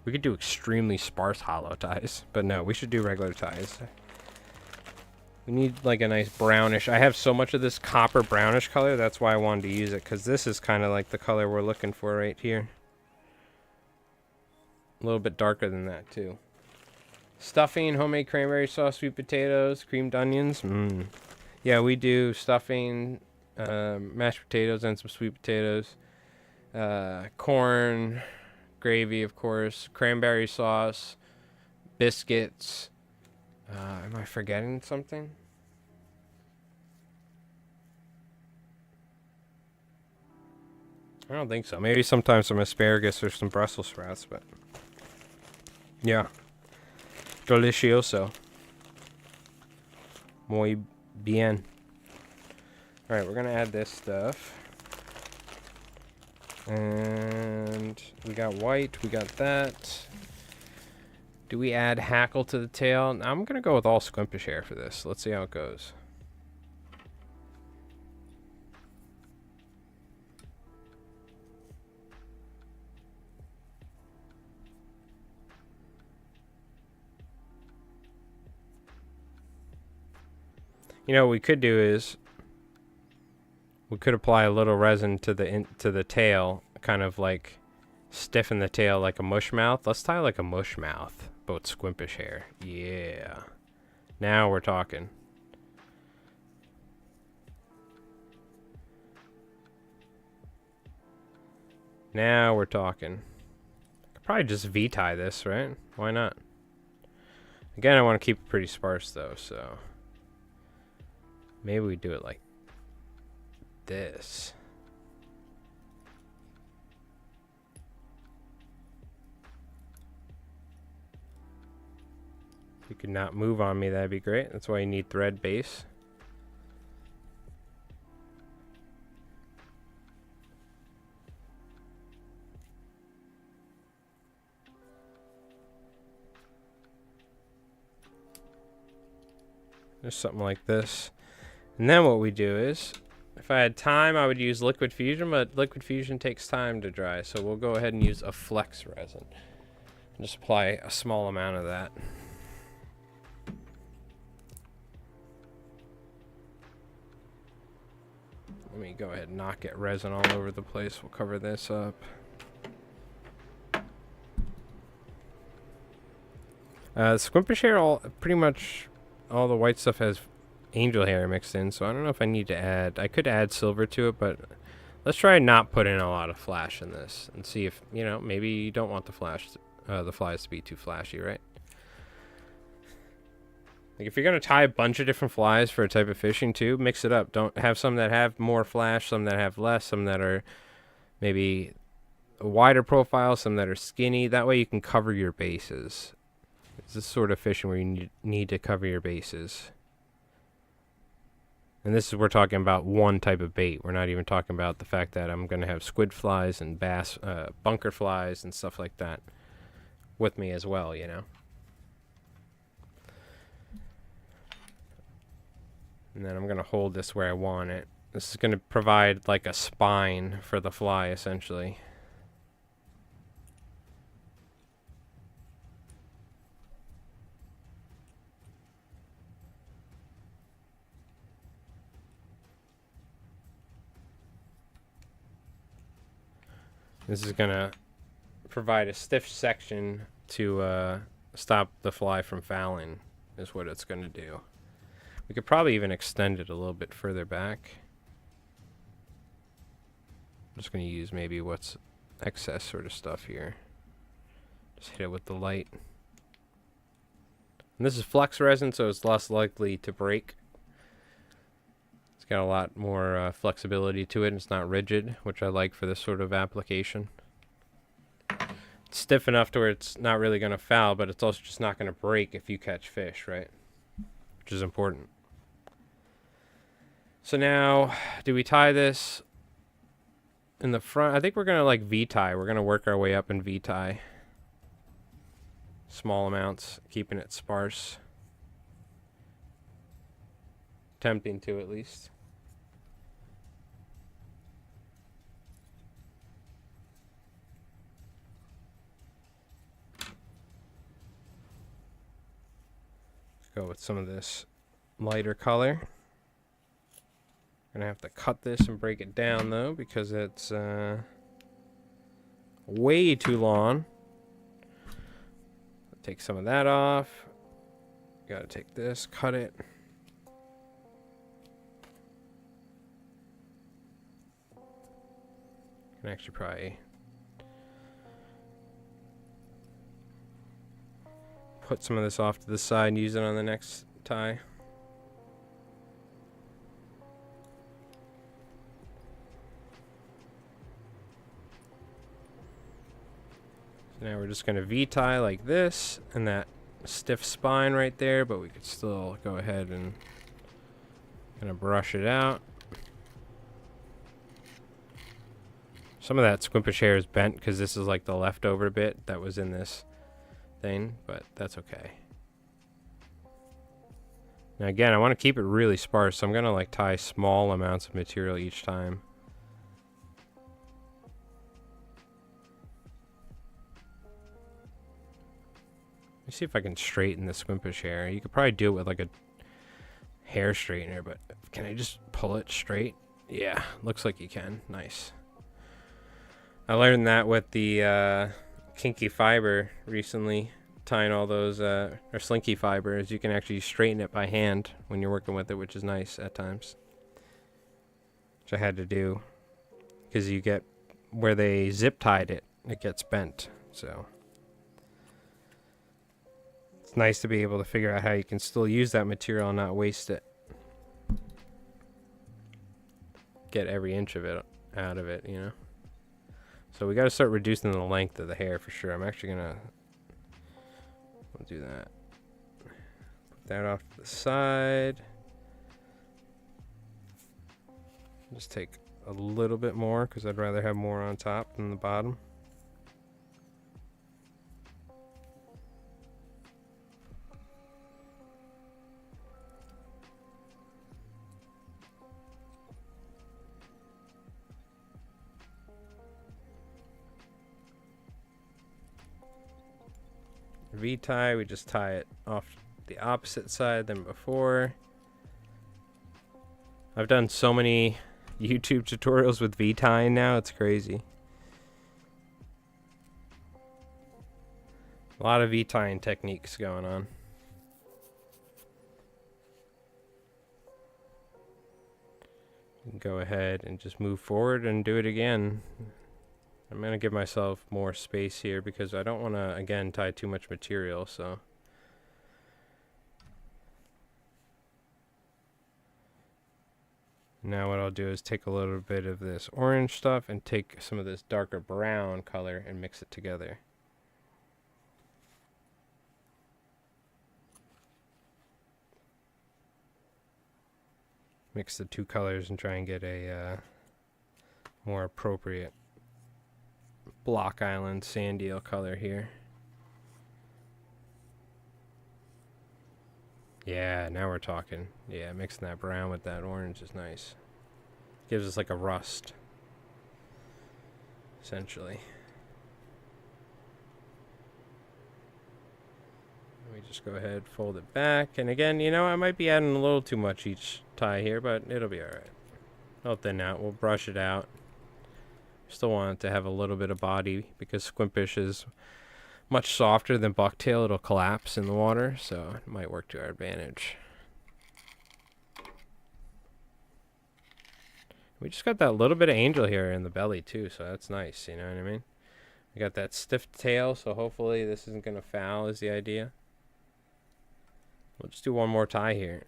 S1: we could do extremely sparse hollow ties, but no, we should do regular ties. We need like a nice brownish. I have so much of this copper brownish color. That's why I wanted to use it, because this is kind of like the color we're looking for right here. A little bit darker than that too. Stuffing, homemade cranberry sauce, sweet potatoes, creamed onions. Yeah, we do stuffing, mashed potatoes, and some sweet potatoes. Corn, gravy, of course, cranberry sauce, biscuits. Am I forgetting something? I don't think so. Maybe sometimes some asparagus or some Brussels sprouts, but yeah. Delicioso. Muy bien. Alright, we're gonna add this stuff. And we got white, we got that. Do we add hackle to the tail? I'm gonna go with all Squimpish hair for this. Let's see how it goes. You know what we could do is we could apply a little resin to the tail, kind of like stiffen the tail like a mush mouth. Let's tie like a mush mouth, but with Squimpish hair. Yeah. Now we're talking. Now we're talking. Could probably just V-tie this, right? Why not? Again, I want to keep it pretty sparse though, so maybe we do it like this. If you could not move on me, that'd be great. That's why you need thread base. Just something like this. And then what we do is, if I had time, I would use liquid fusion, but liquid fusion takes time to dry. So we'll go ahead and use a flex resin. Just apply a small amount of that. Let me go ahead and not get resin all over the place. We'll cover this up. Squimpish hair, pretty much all the white stuff has angel hair mixed in, so I don't know if I need to add. I could add silver to it, but let's try not put in a lot of flash in this and see if, you know, maybe you don't want the flies to be too flashy, right? Like if you're gonna tie a bunch of different flies for a type of fishing too, mix it up. Don't have some that have more flash, some that have less, some that are maybe a wider profile, some that are skinny. That way you can cover your bases. It's this sort of fishing where you need to cover your bases. And this is, we're talking about one type of bait. We're not even talking about the fact that I'm going to have squid flies and bass, bunker flies and stuff like that with me as well, you know. And then I'm going to hold this where I want it. This is going to provide like a spine for the fly, essentially. This is going to provide a stiff section to stop the fly from fouling, is what it's going to do. We could probably even extend it a little bit further back. I'm just going to use maybe what's excess sort of stuff here. Just hit it with the light. And this is flex resin, so it's less likely to break. It's got a lot more flexibility to it, and it's not rigid, which I like for this sort of application. It's stiff enough to where it's not really going to foul, but it's also just not going to break if you catch fish, right? Which is important. So now, do we tie this in the front? I think we're going to like V-tie. We're going to work our way up in V-tie. Small amounts, keeping it sparse. Attempting to, at least. Go with some of this lighter color. Gonna have to cut this and break it down though, because it's way too long. Take some of that off. Gotta take this, cut it. Can actually probably put some of this off to the side and use it on the next tie. So now we're just going to V-tie like this, and that stiff spine right there, but we could still go ahead and kind of brush it out. Some of that squimpish hair is bent because this is like the leftover bit that was in this thing, but that's okay. Now again, I want to keep it really sparse, so I'm going to like tie small amounts of material each time. Let me see if I can straighten the squimpish hair. You could probably do it with like a hair straightener, but can I just pull it straight? Yeah, looks like you can. Nice. I learned that with the kinky fiber recently, tying all those, or slinky fibers. You can actually straighten it by hand when you're working with it, which is nice at times. Which I had to do, because you get, where they zip tied it, it gets bent, so. It's nice to be able to figure out how you can still use that material and not waste it. Get every inch of it out of it, you know. So we got to start reducing the length of the hair for sure. I'm actually gonna do that. Put that off to the side. Just take a little bit more because I'd rather have more on top than the bottom. V-tie, we just tie it off the opposite side than before. I've done so many YouTube tutorials with V-tying now, it's crazy. A lot of V-tying techniques going on. You can go ahead and just move forward and do it again. I'm going to give myself more space here because I don't want to, again, tie too much material, so. Now what I'll do is take a little bit of this orange stuff and take some of this darker brown color and mix it together. Mix the two colors and try and get a more appropriate Block Island Sandeel color here. Yeah, now we're talking. Yeah, mixing that brown with that orange is nice. Gives us like a rust, essentially. Let me just go ahead, fold it back. And again, you know, I might be adding a little too much each tie here, but it'll be alright. It'll thin out. We'll brush it out. Still want it to have a little bit of body because squimpish is much softer than bucktail. It'll collapse in the water, so it might work to our advantage. We just got that little bit of angel here in the belly too, so that's nice, you know what I mean? We got that stiff tail, so hopefully this isn't going to foul is the idea. We'll just do one more tie here.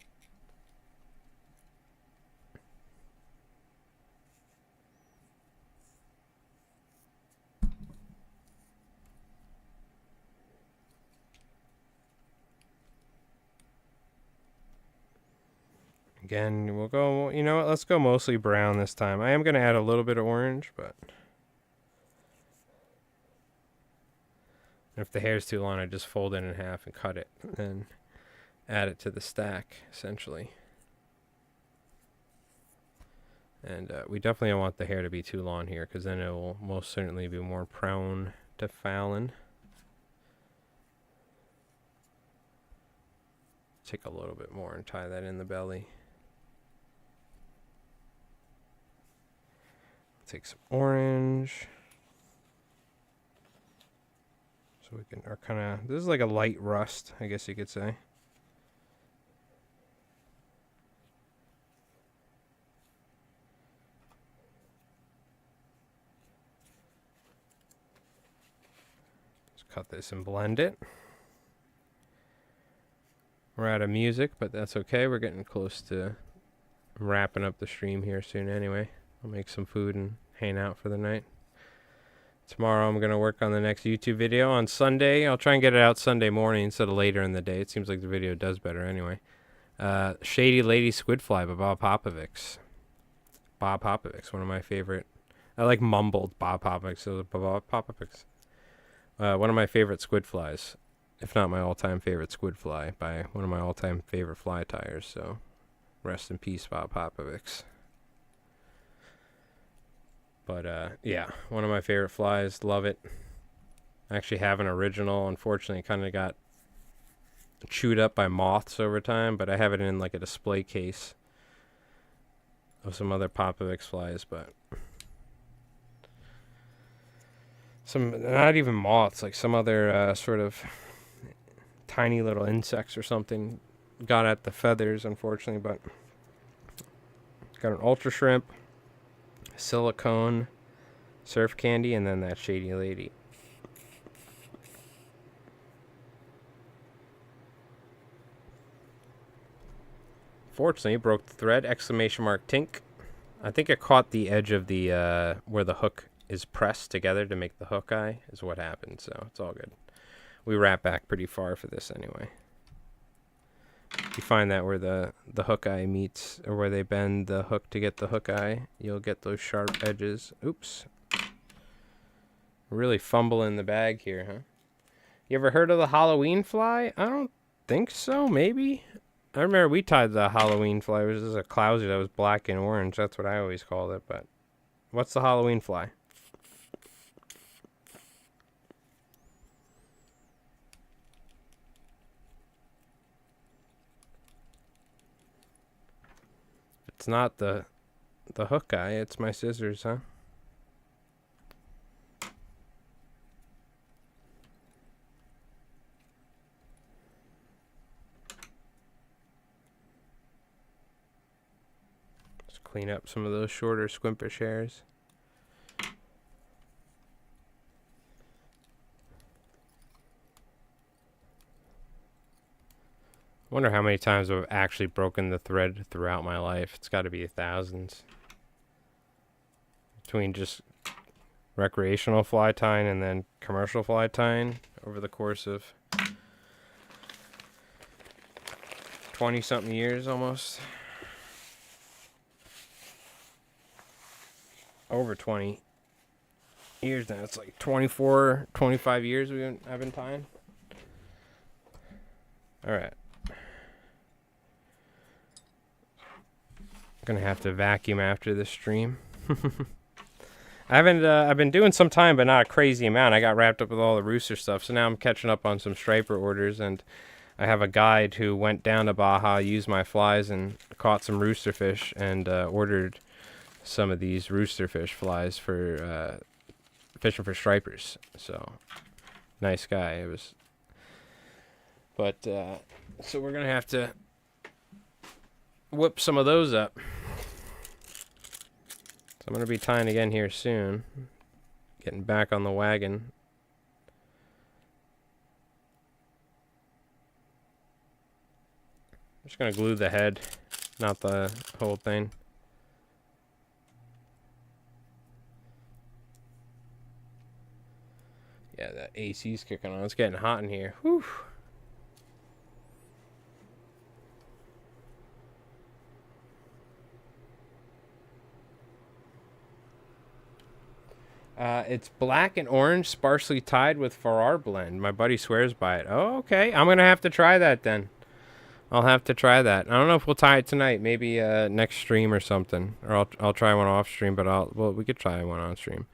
S1: Again, we'll go, you know what, let's go mostly brown this time. I am going to add a little bit of orange, but if the hair's too long, I just fold it in half and cut it, and then add it to the stack, essentially. And we definitely don't want the hair to be too long here, because then it will most certainly be more prone to fouling. Take a little bit more and tie that in the belly. Take some orange. So we can, or kind of, this is like a light rust, I guess you could say. Just cut this and blend it. We're out of music, but that's okay. We're getting close to wrapping up the stream here soon anyway. I'll make some food and hang out for the night. Tomorrow I'm going to work on the next YouTube video. On Sunday, I'll try and get it out Sunday morning instead of later in the day. It seems like the video does better anyway. Shady Lady Squid Fly by Bob Popovics. Bob Popovics, one of my favorite. I like mumbled Bob Popovics, so Bob Popovics. One of my favorite squid flies, if not my all-time favorite squid fly, by one of my all-time favorite fly tires. So rest in peace, Bob Popovics. But, yeah, one of my favorite flies. Love it. I actually have an original. Unfortunately, it kind of got chewed up by moths over time, but I have it in, like, a display case of some other Popovix flies, but some, not even moths, like some other sort of tiny little insects or something got at the feathers, unfortunately, but got an ultra shrimp, silicone, surf candy, and then that Shady Lady. Fortunately, broke the thread, exclamation mark tink. I think it caught the edge of the, where the hook is pressed together to make the hook eye is what happened, so it's all good. We wrap back pretty far for this anyway. You find that where the hook eye meets, or where they bend the hook to get the hook eye, you'll get those sharp edges. Oops. Really fumbling the bag here, huh? You ever heard of the Halloween fly? I don't think so, maybe. I remember we tied the Halloween fly. It was just a clousie that was black and orange. That's what I always called it, but what's the Halloween fly? It's not the hook eye, it's my scissors, huh? Just clean up some of those shorter squimpish hairs. Wonder how many times I've actually broken the thread throughout my life. It's got to be thousands. Between just recreational fly tying and then commercial fly tying over the course of 20-something years almost. Over 20 years now. It's like 24, 25 years I've been tying. All right. Gonna have to vacuum after this stream. I've been doing some time, but not a crazy amount. I got wrapped up with all the rooster stuff, so now I'm catching up on some striper orders, and I have a guide who went down to Baja, used my flies, and caught some rooster fish, and ordered some of these rooster fish flies for fishing for stripers. So nice guy. It was, but so we're gonna have to whip some of those up. So I'm going to be tying again here soon. Getting back on the wagon. I'm just going to glue the head, not the whole thing. Yeah, that AC's kicking on. It's getting hot in here. Whew. It's black and orange, sparsely tied with Farrar blend. My buddy swears by it. Oh, okay. I'm going to have to try that then. I'll have to try that. I don't know if we'll tie it tonight. Maybe next stream or something. Or I'll try one off stream, but we could try one on stream.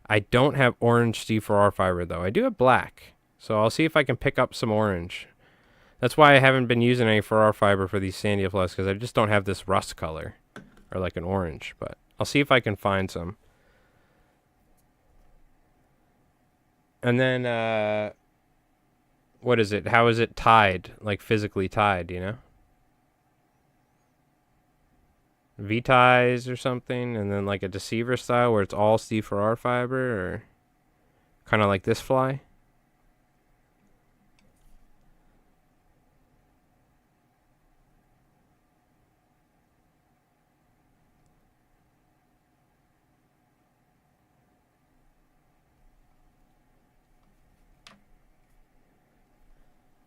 S1: I don't have orange Steve Farrar fiber, though. I do have black. So I'll see if I can pick up some orange. That's why I haven't been using any Farrar fiber for these Sandeel flies, because I just don't have this rust color. Or like an orange. But I'll see if I can find some. And then, what is it? How is it tied? Like physically tied, you know? V-ties or something, and then like a deceiver style where it's all Steve Farrar fiber, or kind of like this fly.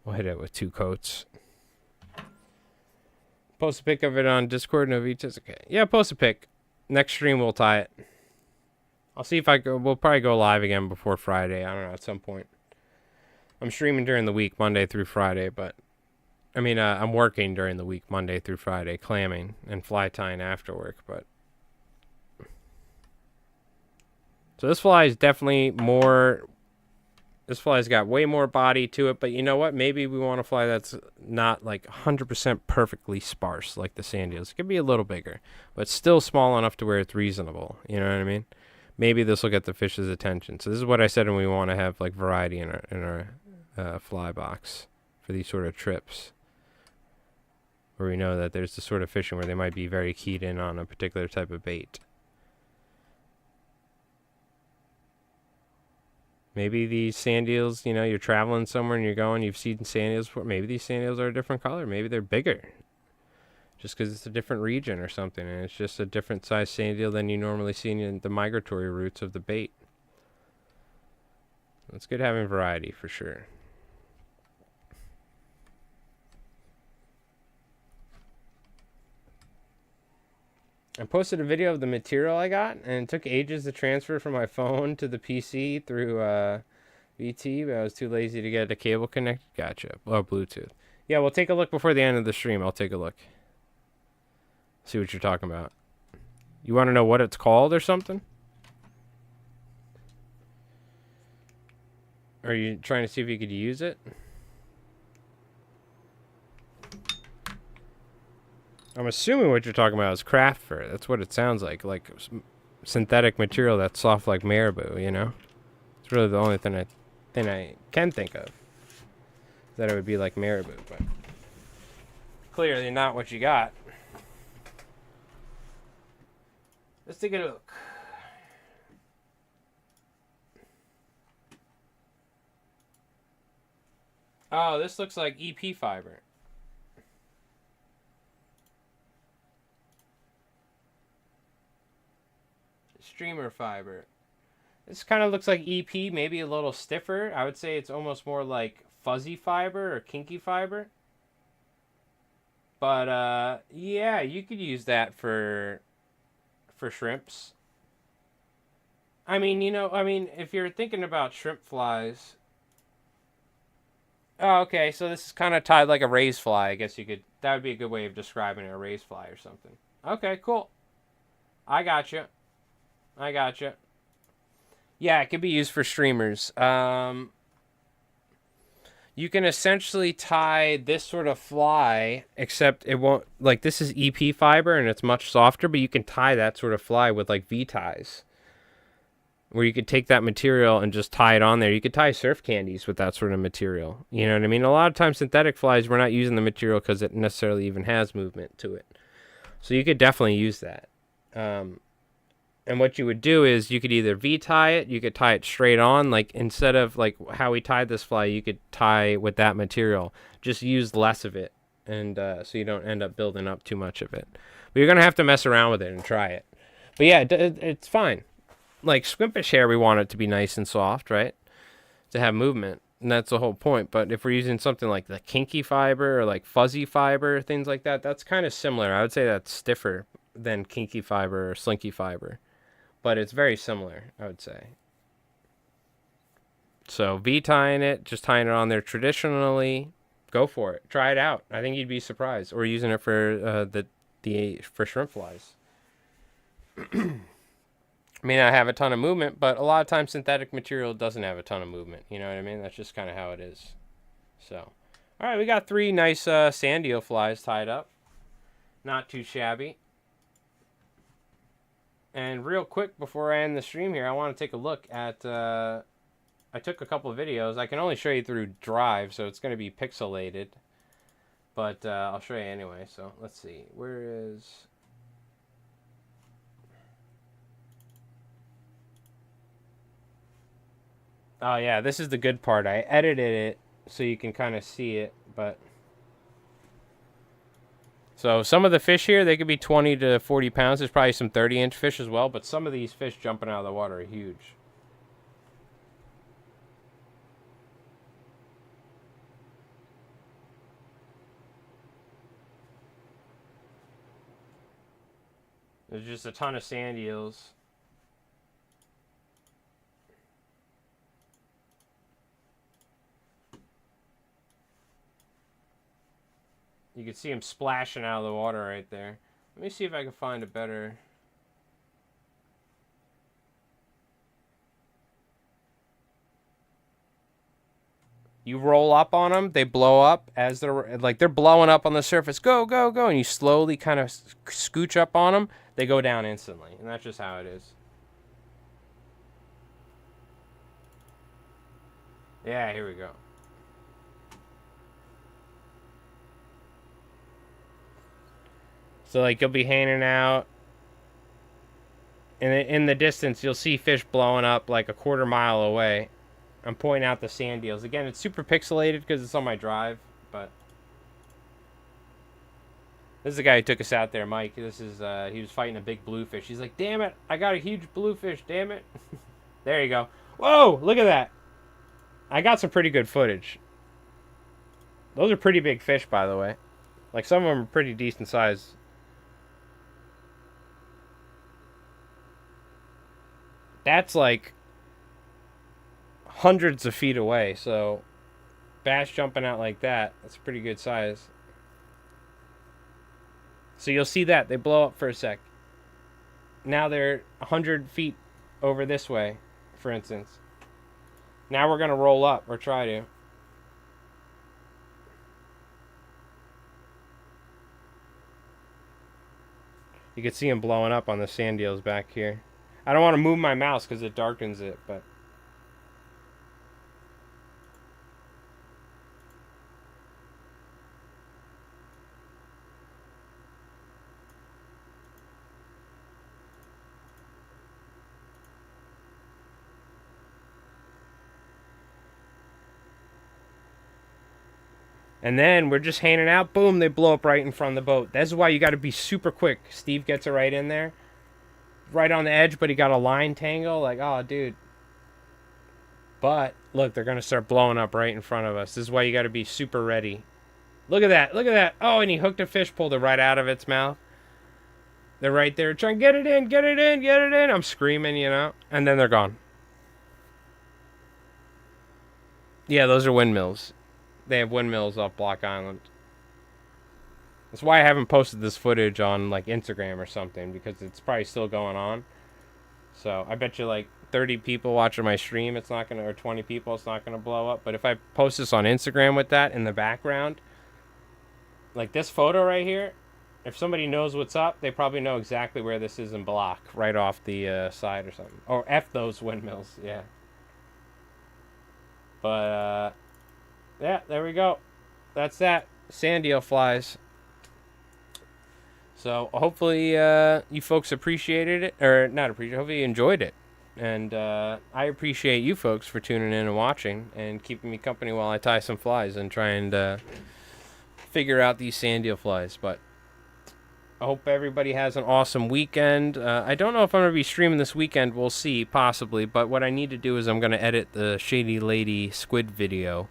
S1: We'll hit it with 2 coats. Post a pic of it on Discord. No V-ties. Okay. Yeah, post a pic. Next stream we'll tie it. I'll see if I go. We'll probably go live again before Friday. I don't know, at some point. I'm streaming during the week, Monday through Friday, but I mean, I'm working during the week, Monday through Friday, clamming and fly tying after work, but so this fly is definitely more. This fly's got way more body to it, but you know what? Maybe we want a fly that's not like 100% perfectly sparse like the Sandeels. It could be a little bigger, but still small enough to where it's reasonable. You know what I mean? Maybe this will get the fish's attention. So this is what I said when we want to have like variety in our fly box for these sort of trips, where we know that there's the sort of fishing where they might be very keyed in on a particular type of bait. Maybe these Sandeels, you know, you're traveling somewhere and you're going, you've seen Sandeels before. Maybe these Sandeels are a different color. Maybe they're bigger. Just because it's a different region or something. And it's just a different size Sandeel than you normally see in the migratory routes of the bait. It's good having variety for sure. I posted a video of the material I got, and it took ages to transfer from my phone to the PC through VT, but I was too lazy to get a cable connected. Gotcha. Oh, Bluetooth. Yeah, we'll take a look before the end of the stream. I'll take a look. See what you're talking about. You want to know what it's called or something? Are you trying to see if you could use it? I'm assuming what you're talking about is craft fur. That's what it sounds like synthetic material that's soft like marabou, you know? It's really the only thing I can think of. That it would be like marabou, but clearly not what you got. Let's take a look. Oh, this looks like EP fiber. Streamer fiber. This kind of looks like EP, maybe a little stiffer. I would say it's almost more like fuzzy fiber or kinky fiber. But yeah, you could use that for shrimps. I mean, you know, if you're thinking about shrimp flies. Oh, okay, so this is kind of tied like a raised fly. I guess that would be a good way of describing a raised fly or something. Okay, cool. I gotcha. Yeah, it could be used for streamers. You can essentially tie this sort of fly, except it won't, like this is EP fiber and it's much softer, but you can tie that sort of fly with like V-ties. Where you could take that material and just tie it on there. You could tie surf candies with that sort of material. You know what I mean? A lot of times synthetic flies, we're not using the material because it necessarily even has movement to it. So you could definitely use that. And what you would do is you could either V-tie it, you could tie it straight on, like instead of like how we tied this fly, you could tie with that material. Just use less of it, and so you don't end up building up too much of it. But you're gonna have to mess around with it and try it. But yeah, it's fine. Like squimpish hair, we want it to be nice and soft, right? To have movement, and that's the whole point. But if we're using something like the kinky fiber or like fuzzy fiber, things like that, that's kind of similar. I would say that's stiffer than kinky fiber or slinky fiber, but it's very similar, I would say. So V-tying it, just tying it on there traditionally, go for it. Try it out. I think you'd be surprised. Or using it for for shrimp flies. May not have a ton of movement, but a lot of times synthetic material doesn't have a ton of movement. You know what I mean? That's just kind of how it is. So, all right, we got 3 nice Sandeel flies tied up. Not too shabby. And real quick before I end the stream here, I want to take a look at. I took a couple of videos. I can only show you through Drive, so it's going to be pixelated. But I'll show you anyway. So let's see. Where is. Oh, yeah, this is the good part. I edited it so you can kind of see it, but. So some of the fish here, they could be 20 to 40 pounds. There's probably some 30-inch fish as well, but some of these fish jumping out of the water are huge. There's just a ton of sand eels. You can see them splashing out of the water right there. Let me see if I can find a better. You roll up on them, they blow up as they're blowing up on the surface. Go, go, go. And you slowly kind of scooch up on them. They go down instantly. And that's just how it is. Yeah, here we go. So, like, you'll be hanging out. And in the distance, you'll see fish blowing up like a quarter mile away. I'm pointing out the sand eels. Again, it's super pixelated because it's on my drive, but... This is the guy who took us out there, Mike. This is, he was fighting a big bluefish. He's like, damn it, I got a huge bluefish, damn it. There you go. Whoa, look at that. I got some pretty good footage. Those are pretty big fish, by the way. Like, some of them are pretty decent size. That's like hundreds of feet away, so bass jumping out like that, that's a pretty good size. So you'll see that they blow up for a sec. Now they're 100 feet over this way, for instance. Now we're going to roll up, or try to. You can see them blowing up on the sand eels back here. I don't want to move my mouse because it darkens it, but... And then we're just hanging out. Boom, they blow up right in front of the boat. That's why you got to be super quick. Steve gets it right in there. Right on the edge, but he got a line tangle. Like, oh, dude. But, look, they're going to start blowing up right in front of us. This is why you got to be super ready. Look at that. Look at that. Oh, and he hooked a fish, pulled it right out of its mouth. They're right there trying, get it in, get it in, get it in. I'm screaming, you know. And then they're gone. Yeah, those are windmills. They have windmills off Block Island. That's why I haven't posted this footage on like Instagram or something, because it's probably still going on. So I bet you like 30 people watching my stream, it's not gonna, or 20 people, it's not gonna blow up. But if I post this on Instagram with that in the background, like this photo right here, if somebody knows what's up, they probably know exactly where this is in Block, right off the side or something. Or F those windmills, yeah. But yeah, there we go. That's that. Sand eel flies. So hopefully you folks appreciated it, or not appreciate. Hopefully you enjoyed it, and I appreciate you folks for tuning in and watching and keeping me company while I tie some flies and try and figure out these Sandeel flies. But I hope everybody has an awesome weekend. I don't know if I'm going to be streaming this weekend. We'll see, possibly. But what I need to do is I'm going to edit the Shady Lady squid video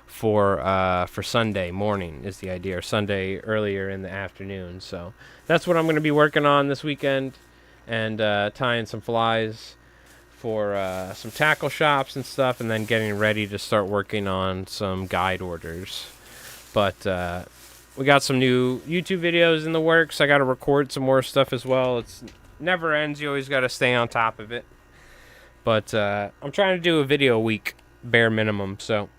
S1: for Sunday morning is the idea, or Sunday earlier in the afternoon. So that's what I'm going to be working on this weekend, and tying some flies for some tackle shops and stuff, and then getting ready to start working on some guide orders. But we got some new YouTube videos in the works. I got to record some more stuff as well. It's never ends. You always got to stay on top of it. But I'm trying to do a video a week, bare minimum. So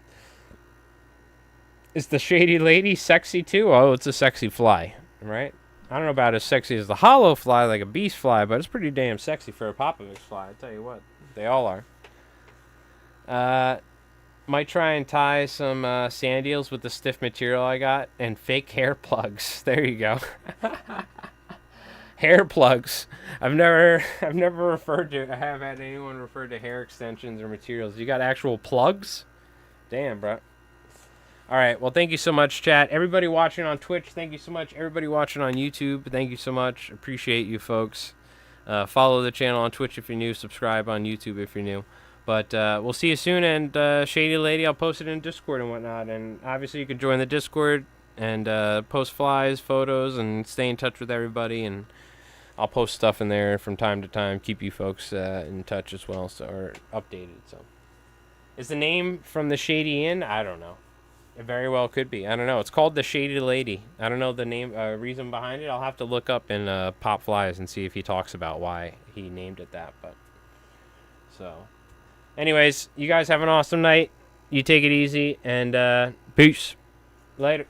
S1: is the Shady Lady sexy too? Oh, it's a sexy fly, right? I don't know about as sexy as the hollow fly, like a beast fly, but it's pretty damn sexy for a Popovich fly. I tell you what, they all are. Might try and tie some Sandeels with the stiff material I got and fake hair plugs. There you go. Hair plugs. I've never have had anyone refer to hair extensions or materials. You got actual plugs? Damn, bro. All right. Well, thank you so much, chat. Everybody watching on Twitch, thank you so much. Everybody watching on YouTube, thank you so much. Appreciate you folks. Follow the channel on Twitch if you're new. Subscribe on YouTube if you're new. But we'll see you soon. And Shady Lady, I'll post it in Discord and whatnot. And obviously you can join the Discord and post flies, photos, and stay in touch with everybody. And I'll post stuff in there from time to time. Keep you folks in touch as well, or updated. So, is the name from the Shady Inn? I don't know. It very well could be. I don't know. It's called the Shady Lady. I don't know the name, reason behind it. I'll have to look up in Pop Flies and see if he talks about why he named it that. But so, anyways, you guys have an awesome night. You take it easy, and peace. Later.